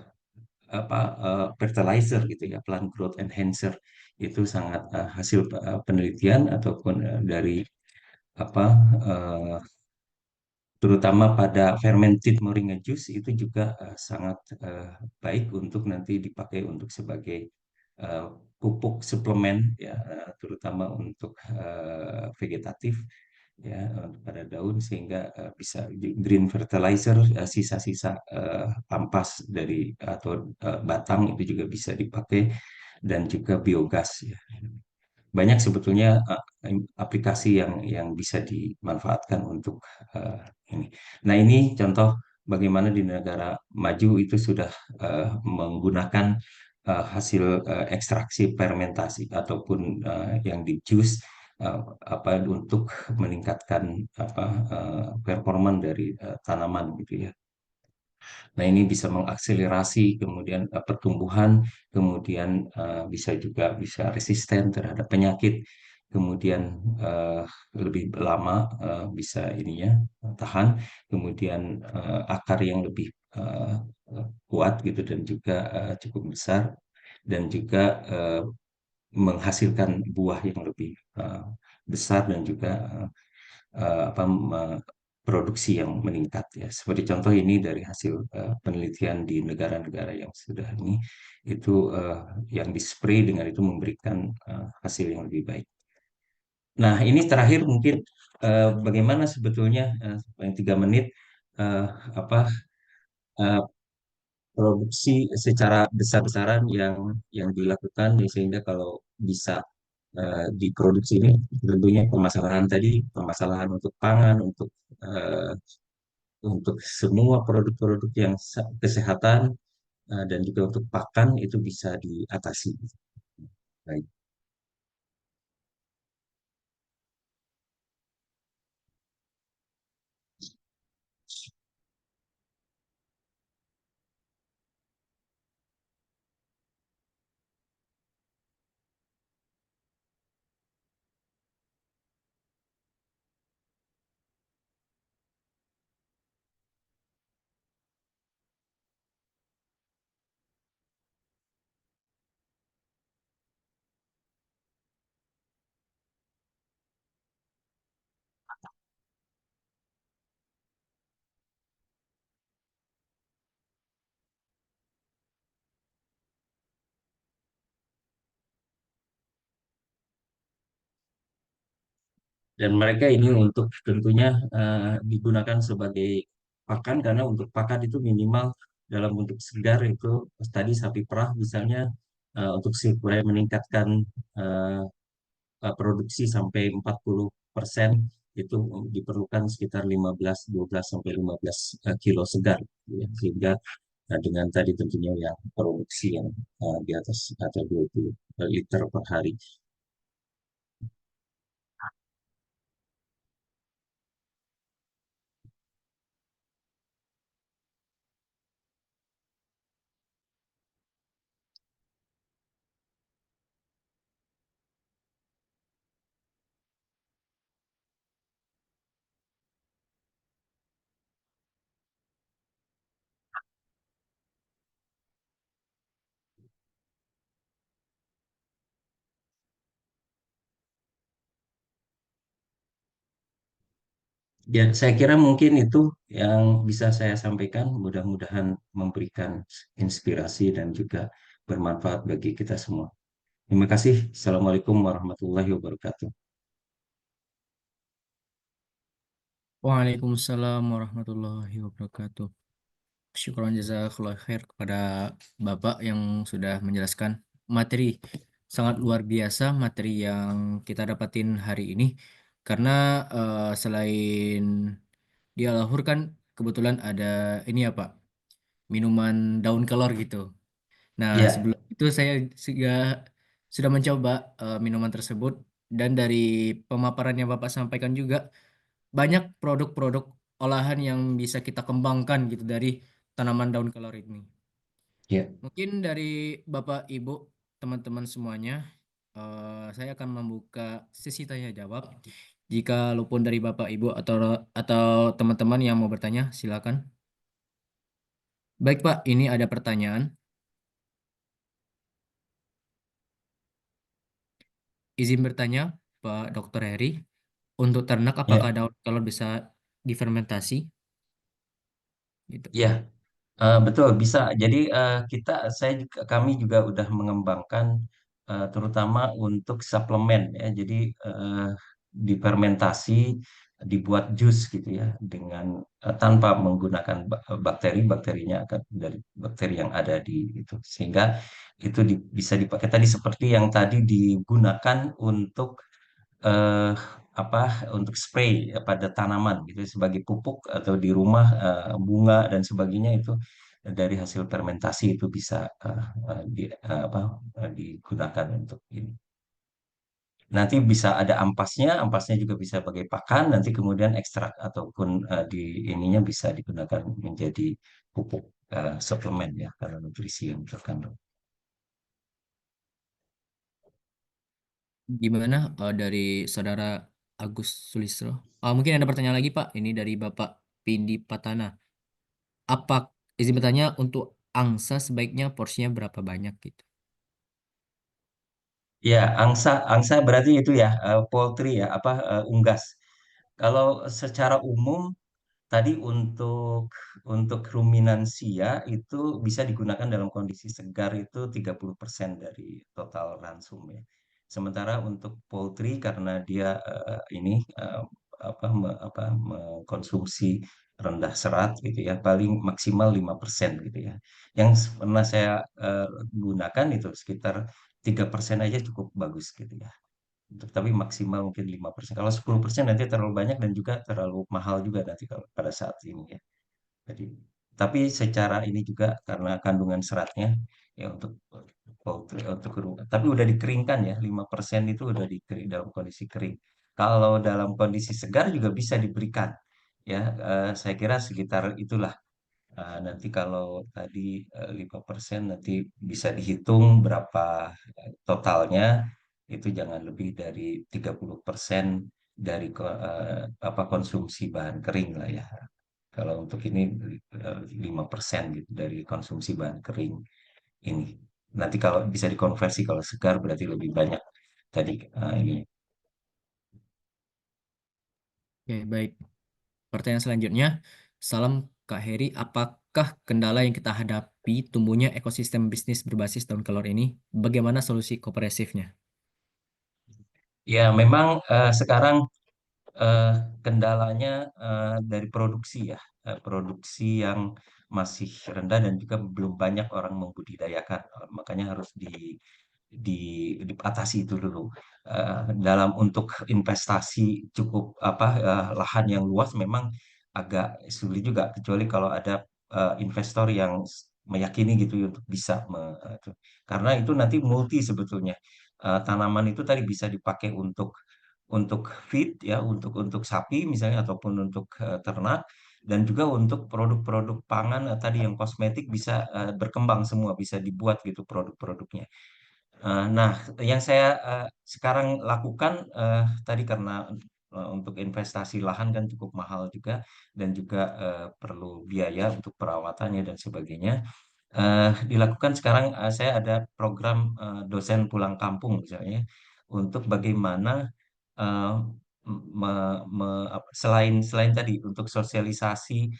apa fertilizer gitu ya plant growth enhancer itu sangat hasil penelitian ataupun dari apa eh, terutama pada fermented moringa juice itu juga sangat baik untuk nanti dipakai untuk sebagai eh, pupuk suplemen ya terutama untuk vegetatif ya pada daun sehingga bisa green fertilizer sisa-sisa ampas dari atau batang itu juga bisa dipakai dan juga biogas ya banyak sebetulnya aplikasi yang bisa dimanfaatkan untuk eh, ini. Nah, ini contoh bagaimana di negara maju itu sudah menggunakan hasil ekstraksi fermentasi ataupun yang di jus apa untuk meningkatkan apa performan dari tanaman gitu ya. Nah, ini bisa mengakselerasi kemudian pertumbuhan, kemudian bisa juga bisa resisten terhadap penyakit, kemudian eh, lebih lama bisa ininya tahan, kemudian akar yang lebih kuat gitu dan juga cukup besar dan juga menghasilkan buah yang lebih besar dan juga apa produksi yang meningkat ya. Seperti contoh ini dari hasil penelitian di negara-negara yang sudah ini itu yang dispray dengan itu memberikan hasil yang lebih baik. Nah, ini terakhir mungkin bagaimana sebetulnya yang 3 menit eh, apa eh, produksi secara besar-besaran yang dilakukan ya, sehingga kalau bisa diproduksi ini tentunya permasalahan tadi permasalahan untuk pangan eh, untuk semua produk-produk yang kesehatan dan juga untuk pakan itu bisa diatasi. Baik. Dan mereka ini untuk tentunya digunakan sebagai pakan karena untuk pakan itu minimal dalam bentuk segar itu tadi sapi perah misalnya untuk supaya meningkatkan eh, produksi sampai 40% itu diperlukan sekitar 12 sampai 15 kilo segar ya. Sehingga dengan tadi tentunya yang produksi yang di atas atau 20 liter per hari. Ya, saya kira mungkin itu yang bisa saya sampaikan. Mudah-mudahan memberikan inspirasi dan juga bermanfaat bagi kita semua. Terima kasih. Assalamualaikum warahmatullahi wabarakatuh. Waalaikumsalam warahmatullahi wabarakatuh. Syukron jazakallah khair kepada Bapak yang sudah menjelaskan materi sangat luar biasa materi yang kita dapatin hari ini karena selain dia lahir kan kebetulan ada ini ya Pak, minuman daun kelor gitu. Nah, Ya, sebelum itu saya sudah mencoba minuman tersebut dan dari pemaparan yang Bapak sampaikan juga banyak produk-produk olahan yang bisa kita kembangkan gitu dari tanaman daun kelor ini. ya, Mungkin dari Bapak, Ibu, teman-teman semuanya, saya akan membuka sesi tanya jawab. Jika luput dari Bapak, Ibu atau teman-teman yang mau bertanya, silakan. Baik Pak, ini ada pertanyaan. Izin bertanya, Pak Dr. Heri, untuk ternak apakah ya, daun kelor bisa difermentasi? Gitu. ya. Betul, bisa. Jadi kami juga udah mengembangkan terutama untuk suplemen ya. Jadi difermentasi, dibuat jus gitu ya, dengan tanpa menggunakan bakteri, bakterinya akan dari bakteri yang ada di itu, sehingga itu bisa dipakai tadi seperti yang tadi digunakan untuk eh, apa untuk spray pada tanaman gitu sebagai pupuk atau di rumah bunga dan sebagainya itu dari hasil fermentasi itu bisa digunakan untuk ini. Nanti bisa ada ampasnya, ampasnya juga bisa sebagai pakan, nanti kemudian ekstrak ataupun di ininya bisa digunakan menjadi pupuk suplemen ya karena nutrisi yang terkandung. Gimana dari Saudara Agus Sulistro? Mungkin ada pertanyaan lagi Pak. Ini dari Bapak Pindi Patana. Apa izin bertanya untuk angsa sebaiknya porsinya berapa banyak gitu? Ya, angsa, angsa berarti itu ya, poultry ya, unggas. Kalau secara umum tadi untuk ruminansia itu bisa digunakan dalam kondisi segar itu 30% dari total ransum ya. Sementara untuk poultry karena dia ini mengkonsumsi rendah serat gitu ya, paling maksimal 5% gitu ya. Yang pernah saya gunakan itu sekitar 3% aja cukup bagus gitu ya. Tapi maksimal mungkin 5%. Kalau 10% nanti terlalu banyak dan juga terlalu mahal juga nanti kalau pada saat ini ya. Jadi, tapi secara ini juga karena kandungan seratnya ya tapi udah dikeringkan ya 5% itu udah dikering dalam kondisi kering. Kalau dalam kondisi segar juga bisa diberikan ya, saya kira sekitar itulah. Nanti kalau tadi 5% nanti bisa dihitung berapa totalnya, itu jangan lebih dari 30% dari konsumsi bahan kering lah ya. Kalau untuk ini 5% gitu dari konsumsi bahan kering ini. Nanti kalau bisa dikonversi kalau segar berarti lebih banyak tadi ini. Oke, baik. Pertanyaan selanjutnya, salam Kak Heri, apakah kendala yang kita hadapi tumbuhnya ekosistem bisnis berbasis daun kelor ini? Bagaimana solusi kompresifnya? Ya memang sekarang eh, kendalanya dari produksi ya, produksi yang masih rendah dan juga belum banyak orang membudidayakan. Makanya harus diatasi itu dulu. Dalam untuk investasi cukup lahan yang luas memang agak sulit juga, kecuali kalau ada investor yang meyakini gitu ya untuk bisa karena itu nanti multi sebetulnya. Tanaman itu tadi bisa dipakai untuk feed ya untuk sapi misalnya ataupun untuk ternak dan juga untuk produk-produk pangan tadi yang kosmetik bisa berkembang semua bisa dibuat gitu produk-produknya. Nah, yang saya sekarang lakukan tadi karena untuk investasi lahan kan cukup mahal juga dan juga perlu biaya untuk perawatannya dan sebagainya. Dilakukan sekarang saya ada program dosen pulang kampung misalnya untuk bagaimana eh, selain selain tadi untuk sosialisasi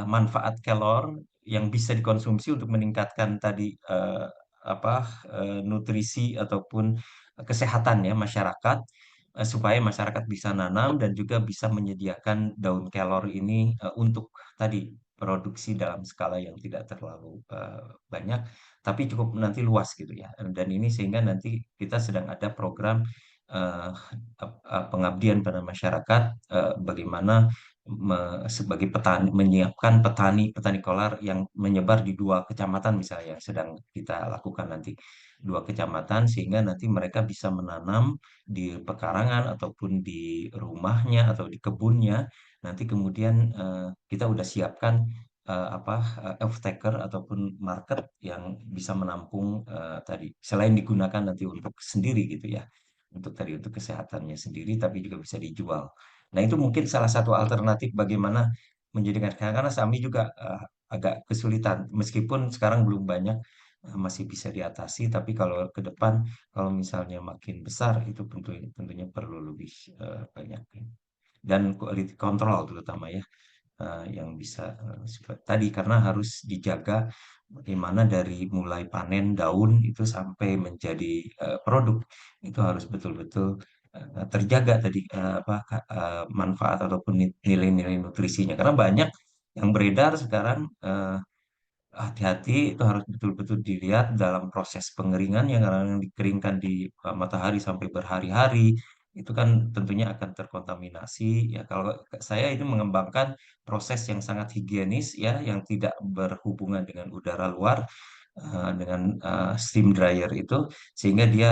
manfaat kelor yang bisa dikonsumsi untuk meningkatkan tadi apa nutrisi ataupun kesehatan ya masyarakat, supaya masyarakat bisa nanam dan juga bisa menyediakan daun kelor ini untuk tadi produksi dalam skala yang tidak terlalu banyak tapi cukup nanti luas gitu ya. Dan ini sehingga nanti kita sedang ada program eh, pengabdian pada masyarakat, bagaimana sebagai petani menyiapkan petani kolar yang menyebar di dua kecamatan misalnya yang sedang kita lakukan nanti dua kecamatan sehingga nanti mereka bisa menanam di pekarangan ataupun di rumahnya atau di kebunnya nanti kemudian kita udah siapkan apa off-taker ataupun market yang bisa menampung tadi selain digunakan nanti untuk sendiri gitu ya untuk tadi untuk kesehatannya sendiri tapi juga bisa dijual. Nah, itu mungkin salah satu alternatif bagaimana menjadikan karena kami juga agak kesulitan meskipun sekarang belum banyak masih bisa diatasi tapi kalau ke depan kalau misalnya makin besar itu tentunya perlu lebih banyak dan quality control terutama ya yang bisa tadi karena harus dijaga bagaimana dari mulai panen daun itu sampai menjadi produk itu harus betul-betul terjaga tadi manfaat ataupun nilai-nilai nutrisinya karena banyak yang beredar sekarang hati-hati itu harus betul-betul dilihat dalam proses pengeringan yang kadang dikeringkan di matahari sampai berhari-hari itu kan tentunya akan terkontaminasi ya kalau saya itu mengembangkan proses yang sangat higienis ya yang tidak berhubungan dengan udara luar dengan steam dryer itu sehingga dia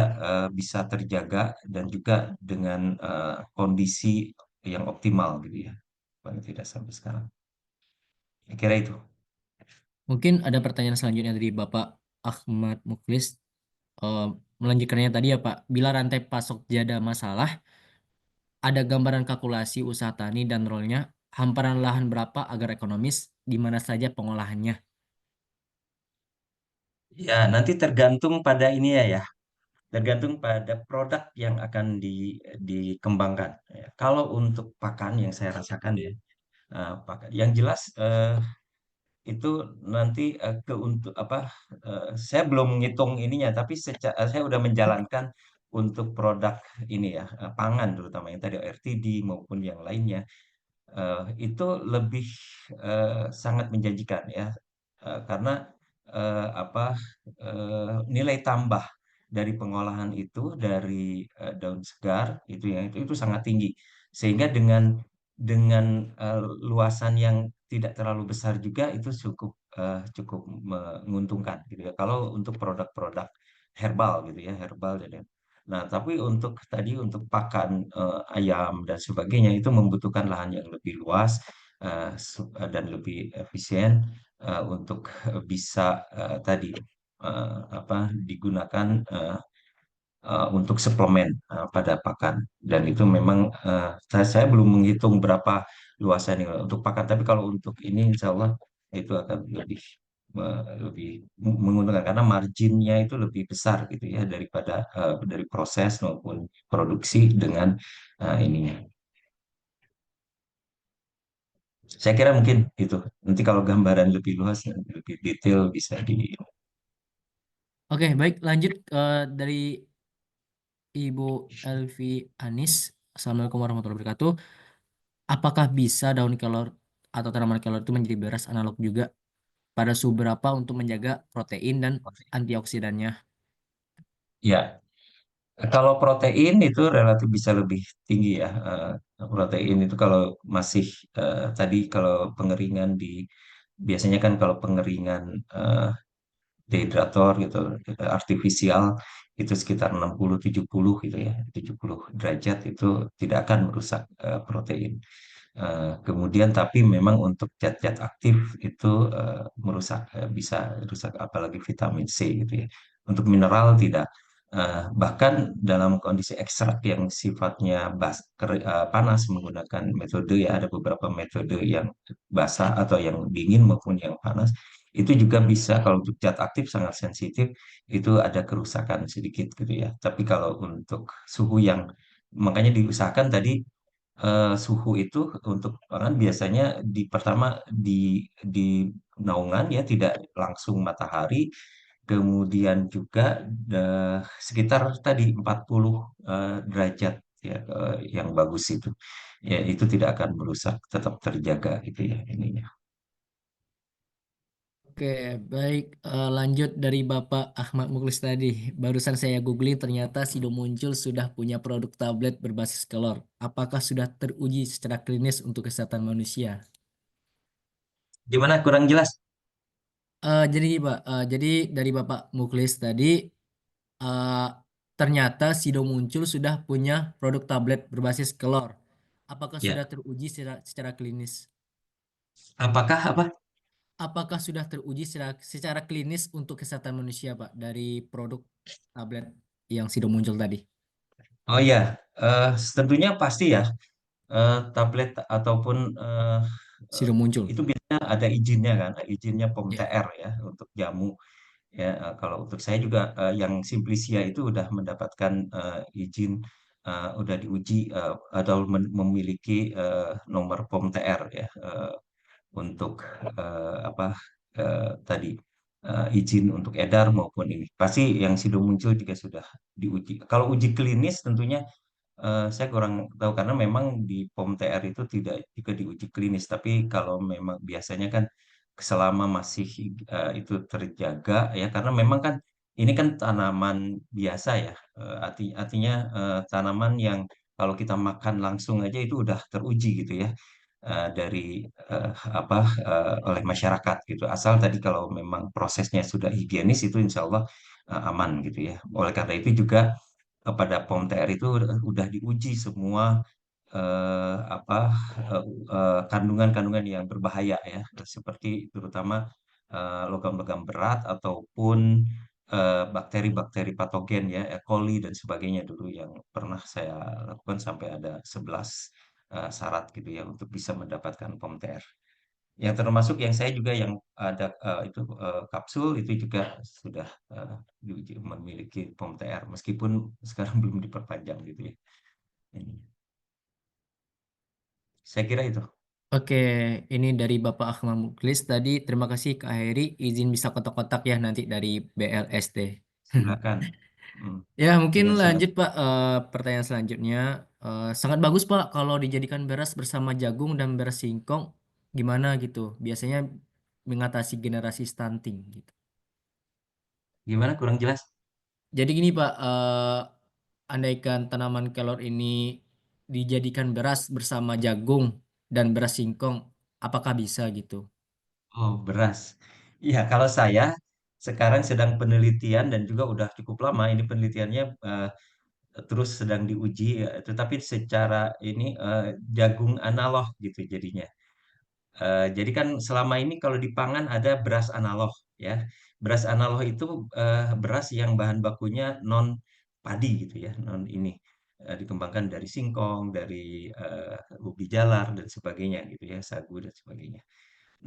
bisa terjaga dan juga dengan kondisi yang optimal gitu ya paling tidak sampai sekarang. Saya kira itu. Mungkin ada pertanyaan selanjutnya dari Bapak Ahmad Muklis. Eh, Melanjutkannya tadi ya Pak, bila rantai pasok tiada masalah, ada gambaran kalkulasi usaha tani dan rolnya, hamparan lahan berapa agar ekonomis, di mana saja pengolahannya. Ya, nanti tergantung pada ini ya, tergantung pada produk yang akan dikembangkan. Ya, kalau untuk pakan yang saya rasakan ya, pakan yang jelas itu nanti ke untuk apa? Saya belum menghitung ininya, tapi saya udah menjalankan untuk produk ini ya, pangan terutama yang tadi RTD maupun yang lainnya itu lebih sangat menjanjikan ya karena apa nilai tambah dari pengolahan itu dari daun segar itu yang itu sangat tinggi sehingga dengan luasan yang tidak terlalu besar juga itu cukup menguntungkan gitu ya kalau untuk produk-produk herbal gitu ya herbal dan nah, tapi untuk tadi untuk pakan ayam dan sebagainya itu membutuhkan lahan yang lebih luas dan lebih efisien untuk bisa tadi apa digunakan untuk suplemen pada pakan dan itu memang saya belum menghitung berapa luasan ini untuk pakan tapi kalau untuk ini insya Allah itu akan lebih menguntungkan karena marginnya itu lebih besar gitu ya daripada dari proses maupun produksi dengan ininya. Saya kira mungkin itu. Nanti kalau gambaran lebih luas, lebih detail bisa di. Oke, baik lanjut dari Ibu Elvi Anis. Assalamualaikum warahmatullahi wabarakatuh. Apakah bisa daun kelor atau tanaman kelor itu menjadi beras analog juga pada suhu berapa untuk menjaga protein dan antioksidannya? Ya, kalau protein itu relatif bisa lebih tinggi ya. Protein itu kalau masih tadi kalau pengeringan biasanya kan kalau pengeringan dehydrator gitu, artifisial itu sekitar 60-70 gitu ya, 70 derajat itu tidak akan merusak protein. Kemudian tapi memang untuk zat-zat aktif itu merusak, bisa rusak apalagi vitamin C gitu ya. Untuk mineral tidak. Bahkan dalam kondisi ekstrak yang sifatnya panas menggunakan metode ya ada beberapa metode yang basah atau yang dingin maupun yang panas itu juga bisa kalau untuk zat aktif sangat sensitif itu ada kerusakan sedikit gitu ya. Tapi kalau untuk suhu yang Makanya diusahakan tadi suhu itu untuk pangan biasanya di pertama di naungan ya, tidak langsung matahari, kemudian juga sekitar tadi 40 derajat ya, yang bagus itu. Ya itu tidak akan merusak, tetap terjaga gitu ya ininya. Oke, baik. Lanjut dari Bapak Ahmad Muklis tadi. Barusan saya googling ternyata Sido Muncul sudah punya produk tablet berbasis kelor. Apakah sudah teruji secara klinis untuk kesehatan manusia? Gimana kurang jelas? Jadi Pak, jadi dari Bapak Muklis tadi, eh, ternyata Sido Muncul sudah punya produk tablet berbasis kelor. Apakah sudah Ya, teruji secara klinis? apakah apa? Apakah sudah teruji secara klinis untuk kesehatan manusia, Pak, dari produk tablet yang Sido Muncul tadi? Oh ya, tentunya pasti ya, tablet ataupun Sido Muncul. itu biasanya ada izinnya kan, izinnya POM Ya. TR ya untuk jamu. Ya, kalau untuk saya juga yang Simplicia itu udah mendapatkan izin, udah diuji atau memiliki nomor POM TR ya, untuk apa tadi izin untuk edar maupun ini. Pasti yang Sido Muncul juga sudah diuji. Kalau uji klinis tentunya saya kurang tahu karena memang di POM TR itu tidak juga diuji klinis, tapi kalau memang biasanya kan selama masih itu terjaga ya, karena memang kan ini kan tanaman biasa ya, artinya tanaman yang kalau kita makan langsung aja itu udah teruji gitu ya, dari eh, apa oleh masyarakat gitu. Asal tadi kalau memang prosesnya sudah higienis itu insya Allah aman gitu ya. Oleh karena itu juga pada POM TR itu udah diuji semua apa kandungan-kandungan yang berbahaya ya, seperti terutama logam-logam berat ataupun bakteri-bakteri patogen ya, E. coli dan sebagainya dulu yang pernah saya lakukan sampai ada 11 syarat gitu ya untuk bisa mendapatkan POM TR. Yang termasuk yang saya juga yang ada itu kapsul itu juga sudah diuji memiliki POM TR meskipun sekarang belum diperpanjang gitu ya. Ini. Saya kira itu. Oke, ini dari Bapak Ahmad Muklis tadi. Terima kasih Kak Heri. Izin bisa kontak-kontak ya nanti dari BLSD. Silakan. Hmm. Ya, mungkin Ya sudah. lanjut Pak. Pertanyaan selanjutnya. Sangat bagus Pak kalau dijadikan beras bersama jagung dan beras singkong. Gimana gitu? Biasanya mengatasi generasi stunting gitu. Gimana kurang jelas? Jadi gini Pak, andaikan tanaman kelor ini dijadikan beras bersama jagung dan beras singkong, apakah bisa gitu? Oh, beras. Iya, kalau saya sekarang sedang penelitian dan juga udah cukup lama ini penelitiannya terus sedang diuji ya, tetapi secara ini jagung analog gitu jadinya. Jadi kan selama ini kalau di pangan ada beras analog ya. Beras analog itu beras yang bahan bakunya non padi gitu ya, non ini dikembangkan dari singkong, dari ubi jalar dan sebagainya gitu ya, sagu dan sebagainya.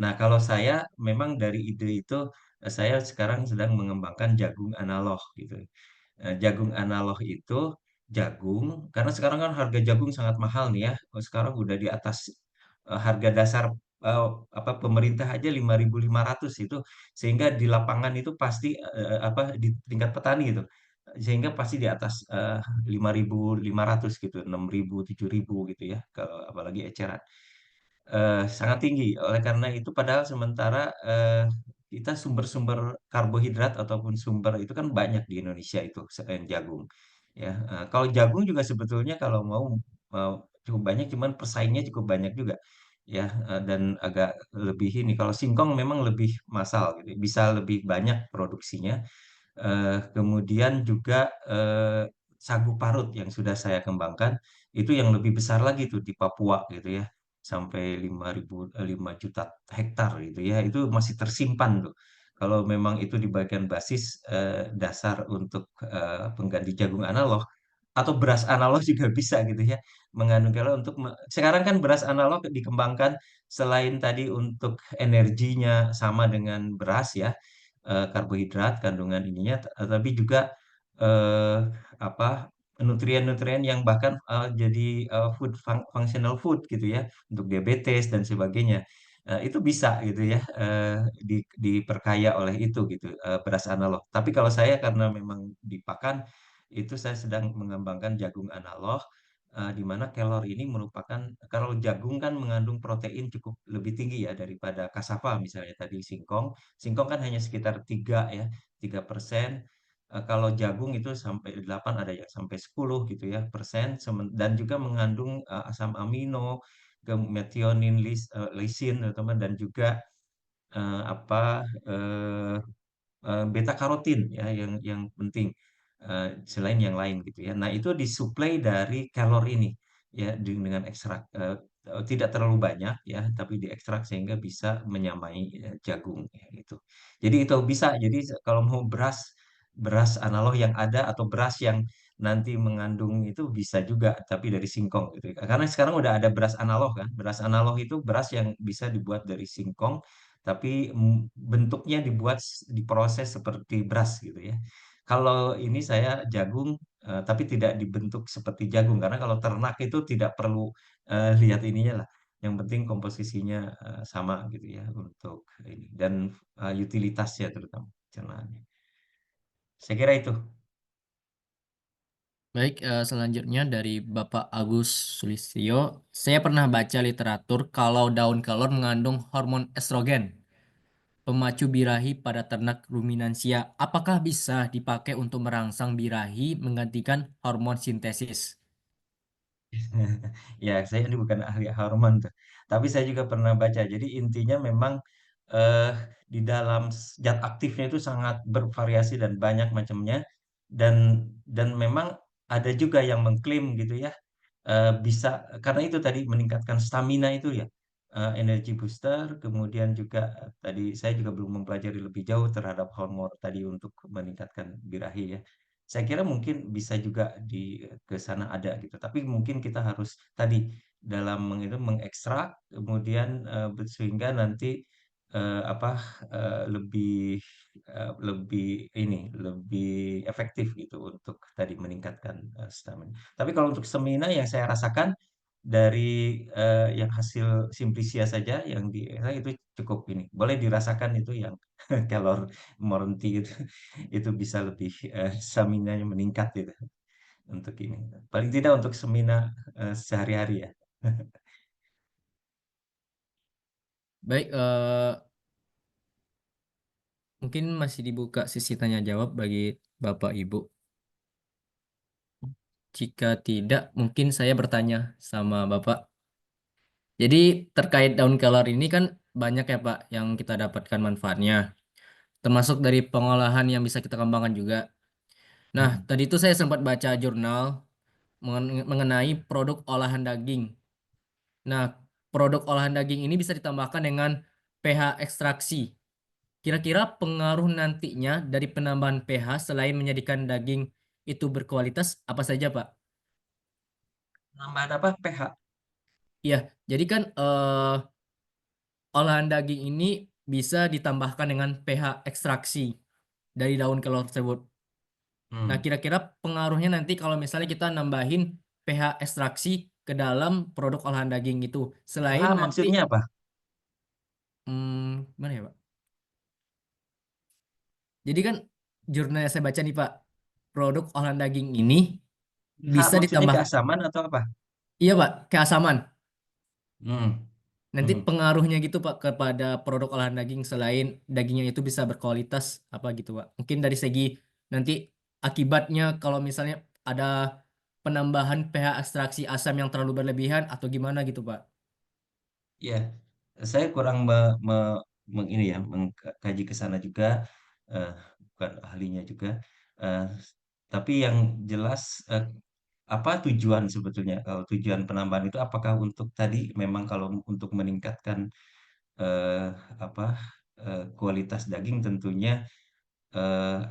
Nah, kalau saya memang dari ide itu saya sekarang sedang mengembangkan jagung analog gitu. Jagung analog itu jagung, karena sekarang kan harga jagung sangat mahal nih ya. Sekarang udah di atas harga dasar eh, apa pemerintah aja 5.500 itu, sehingga di lapangan itu pasti apa di tingkat petani itu, sehingga pasti di atas 5.500 gitu, 6.000 7.000 gitu ya, kalau apalagi eceran sangat tinggi. Oleh karena itu, padahal sementara kita sumber-sumber karbohidrat ataupun sumber itu kan banyak di Indonesia itu selain jagung. Ya, kalau jagung juga sebetulnya kalau mau cukup banyak, cuman persaingnya cukup banyak juga. Ya, dan agak lebih ini. Kalau singkong memang lebih massal, gitu, bisa lebih banyak produksinya. Kemudian juga sagu parut yang sudah saya kembangkan itu yang lebih besar lagi tuh di Papua gitu ya, sampai 5 juta hektar gitu ya, itu masih tersimpan tuh. Kalau memang itu dibagikan basis dasar untuk pengganti jagung analog atau beras analog juga bisa gitu ya, mengandung kalori untuk sekarang kan beras analog dikembangkan selain tadi untuk energinya sama dengan beras ya, karbohidrat kandungan ininya, tapi juga eh, apa nutrien-nutrien yang bahkan jadi functional food gitu ya untuk diabetes dan sebagainya. Itu bisa gitu ya diperkaya oleh itu gitu beras analog. Tapi kalau saya karena memang di pakan itu saya sedang mengembangkan jagung analog di mana kelor ini merupakan kalau jagung kan mengandung protein cukup lebih tinggi ya daripada kasava misalnya tadi singkong. Singkong kan hanya sekitar 3%. Kalau jagung itu sampai 8 ada yang sampai 10 gitu ya persen dan juga mengandung asam amino, ke metionin, lisin teman-teman dan juga apa eh, beta karotin ya yang penting selain yang lain gitu ya. Nah, itu disuplai dari kelor ini ya dengan ekstrak tidak terlalu banyak ya, tapi diekstrak sehingga bisa menyamai jagung ya, gitu. Jadi itu bisa. Jadi kalau mau beras beras analog yang ada atau beras yang nanti mengandung itu bisa juga tapi dari singkong gitu. Karena sekarang udah ada beras analog kan. Beras analog itu beras yang bisa dibuat dari singkong tapi bentuknya diproses seperti beras gitu ya. Kalau ini saya jagung, tapi tidak dibentuk seperti jagung karena kalau ternak itu tidak perlu lihat ininya lah. Yang penting komposisinya sama gitu ya untuk ini dan utilitasnya terutama pencernaannya. Saya kira itu. Baik, selanjutnya dari Bapak Agus Sulistyo, saya pernah baca literatur kalau daun kelor mengandung hormon estrogen, pemacu birahi pada ternak ruminansia. Apakah bisa dipakai untuk merangsang birahi menggantikan hormon sintesis? Ya, saya ini bukan ahli hormon tuh. Tapi saya juga pernah baca. Jadi intinya memang eh, di dalam zat aktifnya itu sangat bervariasi dan banyak macamnya. Dan dan memang ada juga yang mengklaim gitu ya bisa karena itu tadi meningkatkan stamina itu ya energi booster kemudian juga tadi saya juga belum mempelajari lebih jauh terhadap hormon tadi untuk meningkatkan birahi ya saya kira mungkin bisa juga di ke sana ada gitu tapi mungkin kita harus tadi dalam itu mengekstrak kemudian sehingga nanti apa lebih lebih ini lebih efektif gitu untuk tadi meningkatkan stamina. Tapi kalau untuk semina yang saya rasakan dari yang hasil simplisia saja yang itu cukup ini. Boleh dirasakan itu yang kalor morenti itu bisa lebih staminanya meningkat gitu untuk ini. Paling tidak untuk semina sehari-hari ya. Baik, mungkin masih dibuka sesi tanya jawab bagi Bapak Ibu. Jika tidak, mungkin saya bertanya sama Bapak. Jadi terkait daun kelor ini kan banyak ya Pak yang kita dapatkan manfaatnya. Termasuk dari pengolahan yang bisa kita kembangkan juga. Nah, Hmm. tadi itu saya sempat baca jurnal mengenai produk olahan daging. Nah, produk olahan daging ini bisa ditambahkan dengan pH ekstraksi. Kira-kira pengaruh nantinya dari penambahan pH selain menjadikan daging itu berkualitas apa saja, Pak? Tambahan apa? pH. Iya, jadi kan olahan daging ini bisa ditambahkan dengan pH ekstraksi dari daun kelor tersebut. Nah, Hmm. kira-kira pengaruhnya nanti kalau misalnya kita nambahin pH ekstraksi ke dalam produk olahan daging itu, pH selain nanti, maksudnya apa? gimana ya, Pak? Jadi kan jurnal yang saya baca nih, Pak, produk olahan daging ini pH bisa maksudnya ditambah, keasaman atau apa? iya, Pak, keasaman. Hmm. Nanti Hmm. pengaruhnya gitu, Pak, kepada produk olahan daging selain dagingnya itu bisa berkualitas apa gitu, Pak. Mungkin dari segi nanti akibatnya kalau misalnya ada penambahan pH ekstraksi asam yang terlalu berlebihan atau gimana gitu, Pak. Ya, saya kurang ini ya mengkaji ke sana juga, eh, bukan ahlinya juga. Eh, tapi yang jelas apa tujuan sebetulnya? Kalau tujuan penambahan itu apakah untuk tadi memang kalau untuk meningkatkan eh, apa kualitas daging tentunya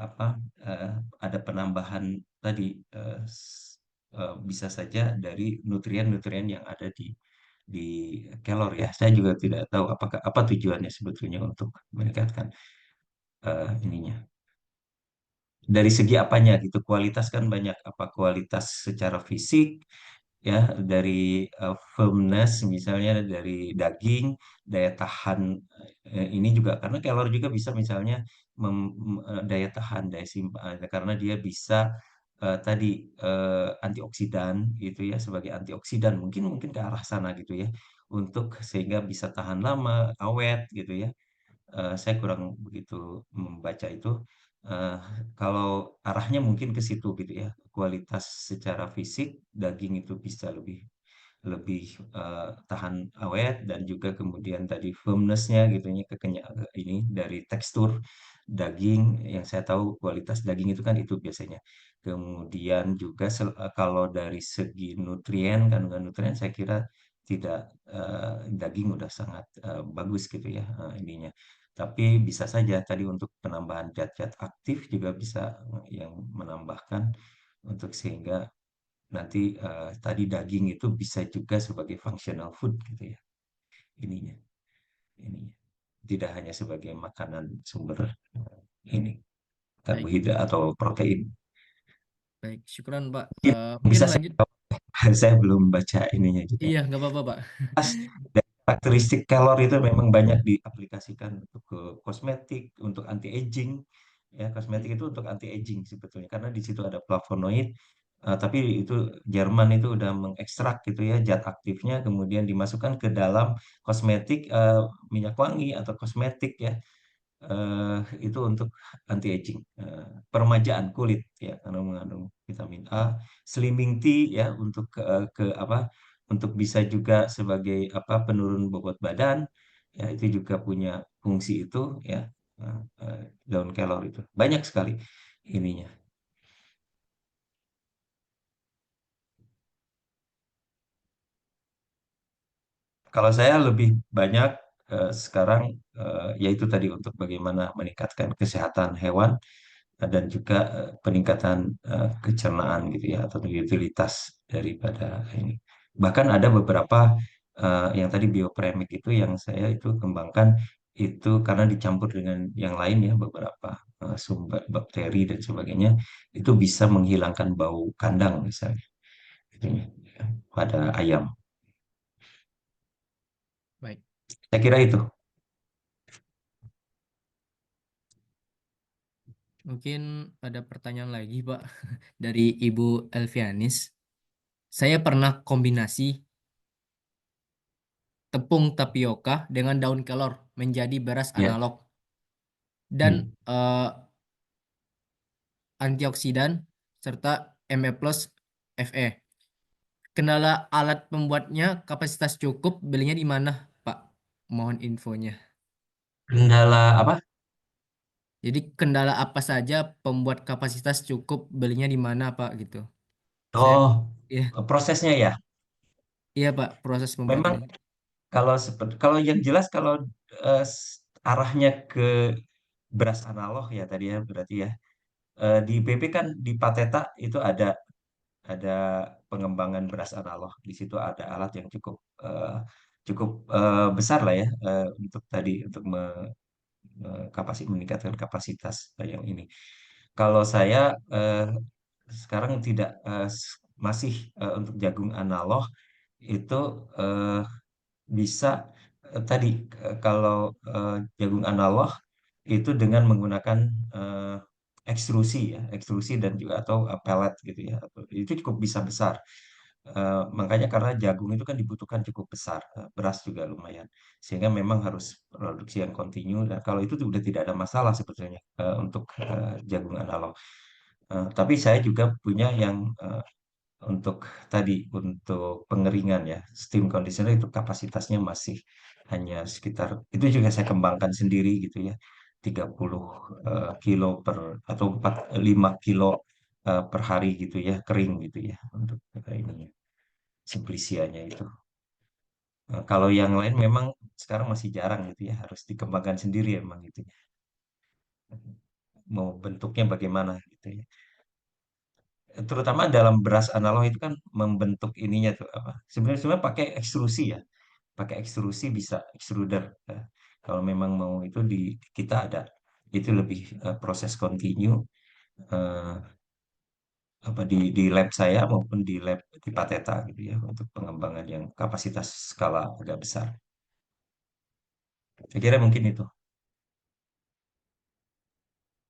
apa eh, ada penambahan tadi bisa saja dari nutrien-nutrien yang ada di kelor ya. Saya juga tidak tahu apakah apa tujuannya sebetulnya untuk meningkatkan ininya. dari segi apanya gitu. Kualitas kan banyak, apa kualitas secara fisik ya, dari firmness misalnya dari daging, daya tahan ini juga, karena kelor juga bisa misalnya daya tahan, daya simpan, karena dia bisa tadi antioksidan gitu ya, sebagai antioksidan mungkin mungkin ke arah sana gitu ya, untuk sehingga bisa tahan lama, awet gitu ya. Saya kurang begitu membaca itu. Eh, Kalau arahnya mungkin ke situ gitu ya, kualitas secara fisik daging itu bisa lebih lebih tahan awet, dan juga kemudian tadi firmness-nya gitu ya, ini dari tekstur daging, yang saya tahu kualitas daging itu kan itu biasanya. Kemudian juga kalau dari segi nutrien, kandungan nutrien saya kira tidak, daging udah sangat bagus gitu ya ininya. Tapi bisa saja tadi untuk penambahan zat-zat aktif juga bisa yang menambahkan, untuk sehingga nanti tadi daging itu bisa juga sebagai functional food gitu ya, ininya ininya tidak hanya sebagai makanan sumber ini Baik, karbohidrat atau protein. baik. Syukran, Pak. Mungkin Mungkin bisa lanjut. saya belum baca ininya juga. Iya, nggak apa-apa, Pak. Pas dari karakteristik kalor itu memang banyak diaplikasikan untuk ke kosmetik, untuk anti aging. Ya, kosmetik itu untuk anti aging sebetulnya, karena di situ ada flavonoid. Tapi itu Jerman itu udah mengekstrak gitu ya zat aktifnya, kemudian dimasukkan ke dalam kosmetik, minyak wangi atau kosmetik ya, eh, itu untuk anti aging, peremajaan kulit ya, karena mengandung vitamin A, slimming tea ya, untuk ke apa, untuk bisa juga sebagai apa, penurun bobot badan ya, itu juga punya fungsi itu ya. eh, eh, Daun kelor itu banyak sekali ininya. Kalau saya lebih banyak sekarang, yaitu tadi untuk bagaimana meningkatkan kesehatan hewan, dan juga peningkatan kecernaan gitu ya, atau utilitas daripada ini. Bahkan ada beberapa yang tadi biopremik itu yang saya itu kembangkan, itu karena dicampur dengan yang lain ya, beberapa sumber bakteri dan sebagainya, itu bisa menghilangkan bau kandang misalnya gitu ya, pada ayam. Baik. Saya kira itu. Mungkin ada pertanyaan lagi, Pak, dari Ibu Elvianis. Saya pernah kombinasi tepung tapioka dengan daun kelor menjadi beras Ya. analog dan Hmm. antioksidan serta Me plus Fe. Kendala alat pembuatnya kapasitas cukup, belinya di mana, Pak? Mohon infonya. Kendala apa? Jadi kendala apa saja pembuat kapasitas cukup, belinya di mana, Pak, gitu. Saya, Oh, iya, prosesnya ya. iya, Pak, proses Memang pembuatannya. kalau kalau yang jelas, kalau arahnya ke beras analog ya tadi ya, berarti ya. Di BP kan di Pateta itu ada pengembangan beras analog. Di situ ada alat yang cukup cukup besar lah ya, untuk tadi untuk meningkatkan kapasitas yang ini. Kalau saya sekarang tidak, masih untuk jagung analog itu eh, bisa tadi, kalau jagung analog itu dengan menggunakan eh, ekstrusi ya, ekstrusi dan juga atau pellet gitu ya. Itu cukup bisa besar. Makanya karena jagung itu kan dibutuhkan cukup besar, beras juga lumayan. Sehingga memang harus produksi yang kontinu, dan kalau itu sudah tidak ada masalah sebetulnya untuk jagung analog. Tapi saya juga punya yang untuk tadi, untuk pengeringan ya, steam conditioner, itu kapasitasnya masih hanya sekitar, itu juga saya kembangkan sendiri gitu ya, 30 kilo per, atau 5 kilo per hari gitu ya, kering gitu ya, untuk ininya, simplisianya itu. Kalau yang lain memang sekarang masih jarang gitu ya, harus dikembangkan sendiri emang gitu ya, mau bentuknya bagaimana gitu ya. Terutama dalam beras analog itu kan membentuk ininya tuh apa, sebenarnya pakai ekstrusi ya, pakai ekstrusi bisa, extruder ya. Kalau memang mau itu, di kita ada, itu lebih proses kontinu, eh, apa di lab saya maupun di lab di Pateta gitu ya untuk pengembangan yang kapasitas skala agak besar. Saya kira mungkin itu.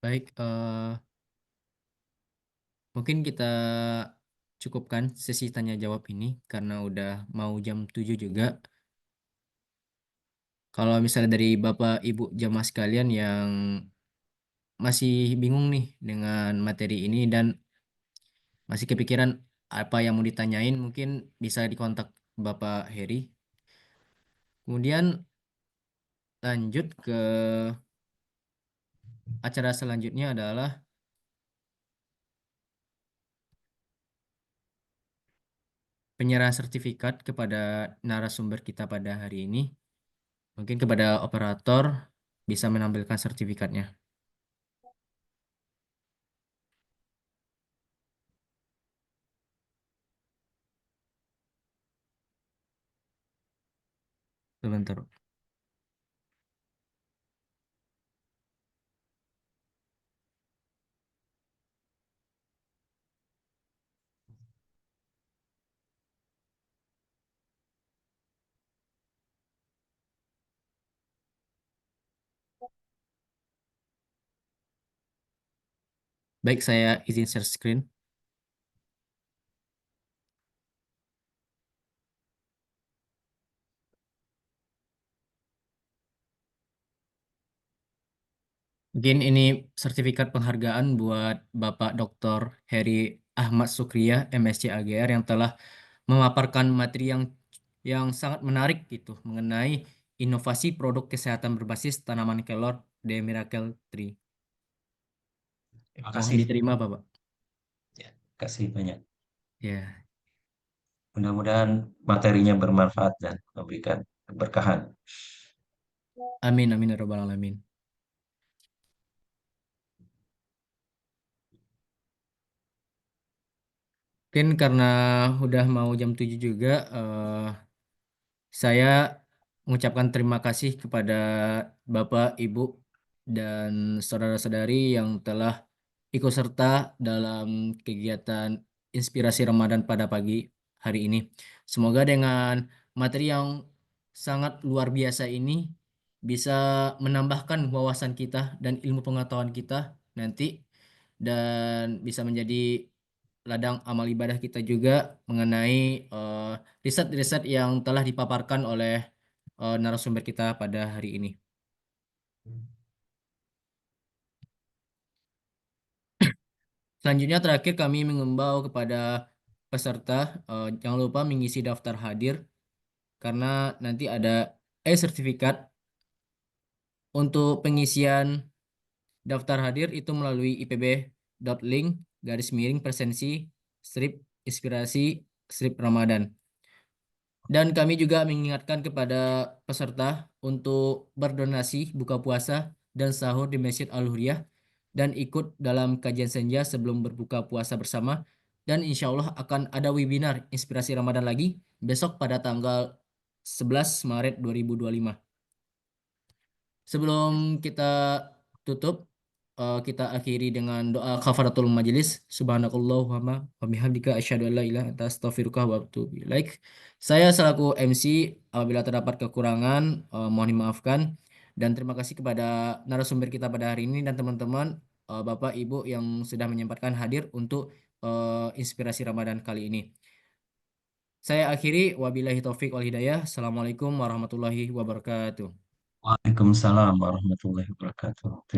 Baik, mungkin kita cukupkan sesi tanya jawab ini karena udah mau jam 7 juga. Kalau misalnya dari Bapak Ibu jamaah sekalian yang masih bingung nih dengan materi ini dan masih kepikiran apa yang mau ditanyain, mungkin bisa dikontak Bapak Heri. Kemudian lanjut ke acara selanjutnya adalah penyerahan sertifikat kepada narasumber kita pada hari ini. Mungkin kepada operator bisa menampilkan sertifikatnya. Sebentar. Baik, saya izin share screen. Mungkin ini sertifikat penghargaan buat Bapak Dr. Heri Ahmad Sukriya, MSc AGR yang telah memaparkan materi yang sangat menarik gitu mengenai inovasi produk kesehatan berbasis tanaman kelor The Miracle Tree. Terima Mohon kasih. diterima, Bapak. Ya, kasih banyak. Ya, Mudah-mudahan materinya bermanfaat dan memberikan keberkahan. amin amin ya rabbal alamin. Mungkin karena udah mau jam 7 juga, saya mengucapkan terima kasih kepada Bapak, Ibu, dan saudara-saudari yang telah ikut serta dalam kegiatan Inspirasi Ramadan pada pagi hari ini. Semoga dengan materi yang sangat luar biasa ini bisa menambahkan wawasan kita dan ilmu pengetahuan kita nanti dan bisa menjadi ladang amal ibadah kita juga mengenai eh, riset-riset yang telah dipaparkan oleh narasumber kita pada hari ini. Selanjutnya terakhir kami mengimbau kepada peserta jangan lupa mengisi daftar hadir karena nanti ada e-sertifikat untuk pengisian daftar hadir itu melalui ipb.link garis miring presensi strip inspirasi strip Ramadan. Dan kami juga mengingatkan kepada peserta untuk berdonasi buka puasa dan sahur di Masjid Al-Huriyah dan ikut dalam kajian senja sebelum berbuka puasa bersama. Dan insya Allah akan ada webinar Inspirasi Ramadan lagi besok pada tanggal 11 Maret 2025. Sebelum kita tutup, kita akhiri dengan doa kafaratul majelis. Subhanakallahumma wa bihamdika asyhadu an la ilaha illa anta astaghfiruka wa atubu ilaik. Saya selaku MC apabila terdapat kekurangan mohon dimaafkan dan terima kasih kepada narasumber kita pada hari ini dan teman-teman Bapak Ibu yang sudah menyempatkan hadir untuk inspirasi Ramadan kali ini. Saya akhiri wabillahi taufik wal hidayah. Assalamualaikum warahmatullahi wabarakatuh. Waalaikumsalam warahmatullahi wabarakatuh.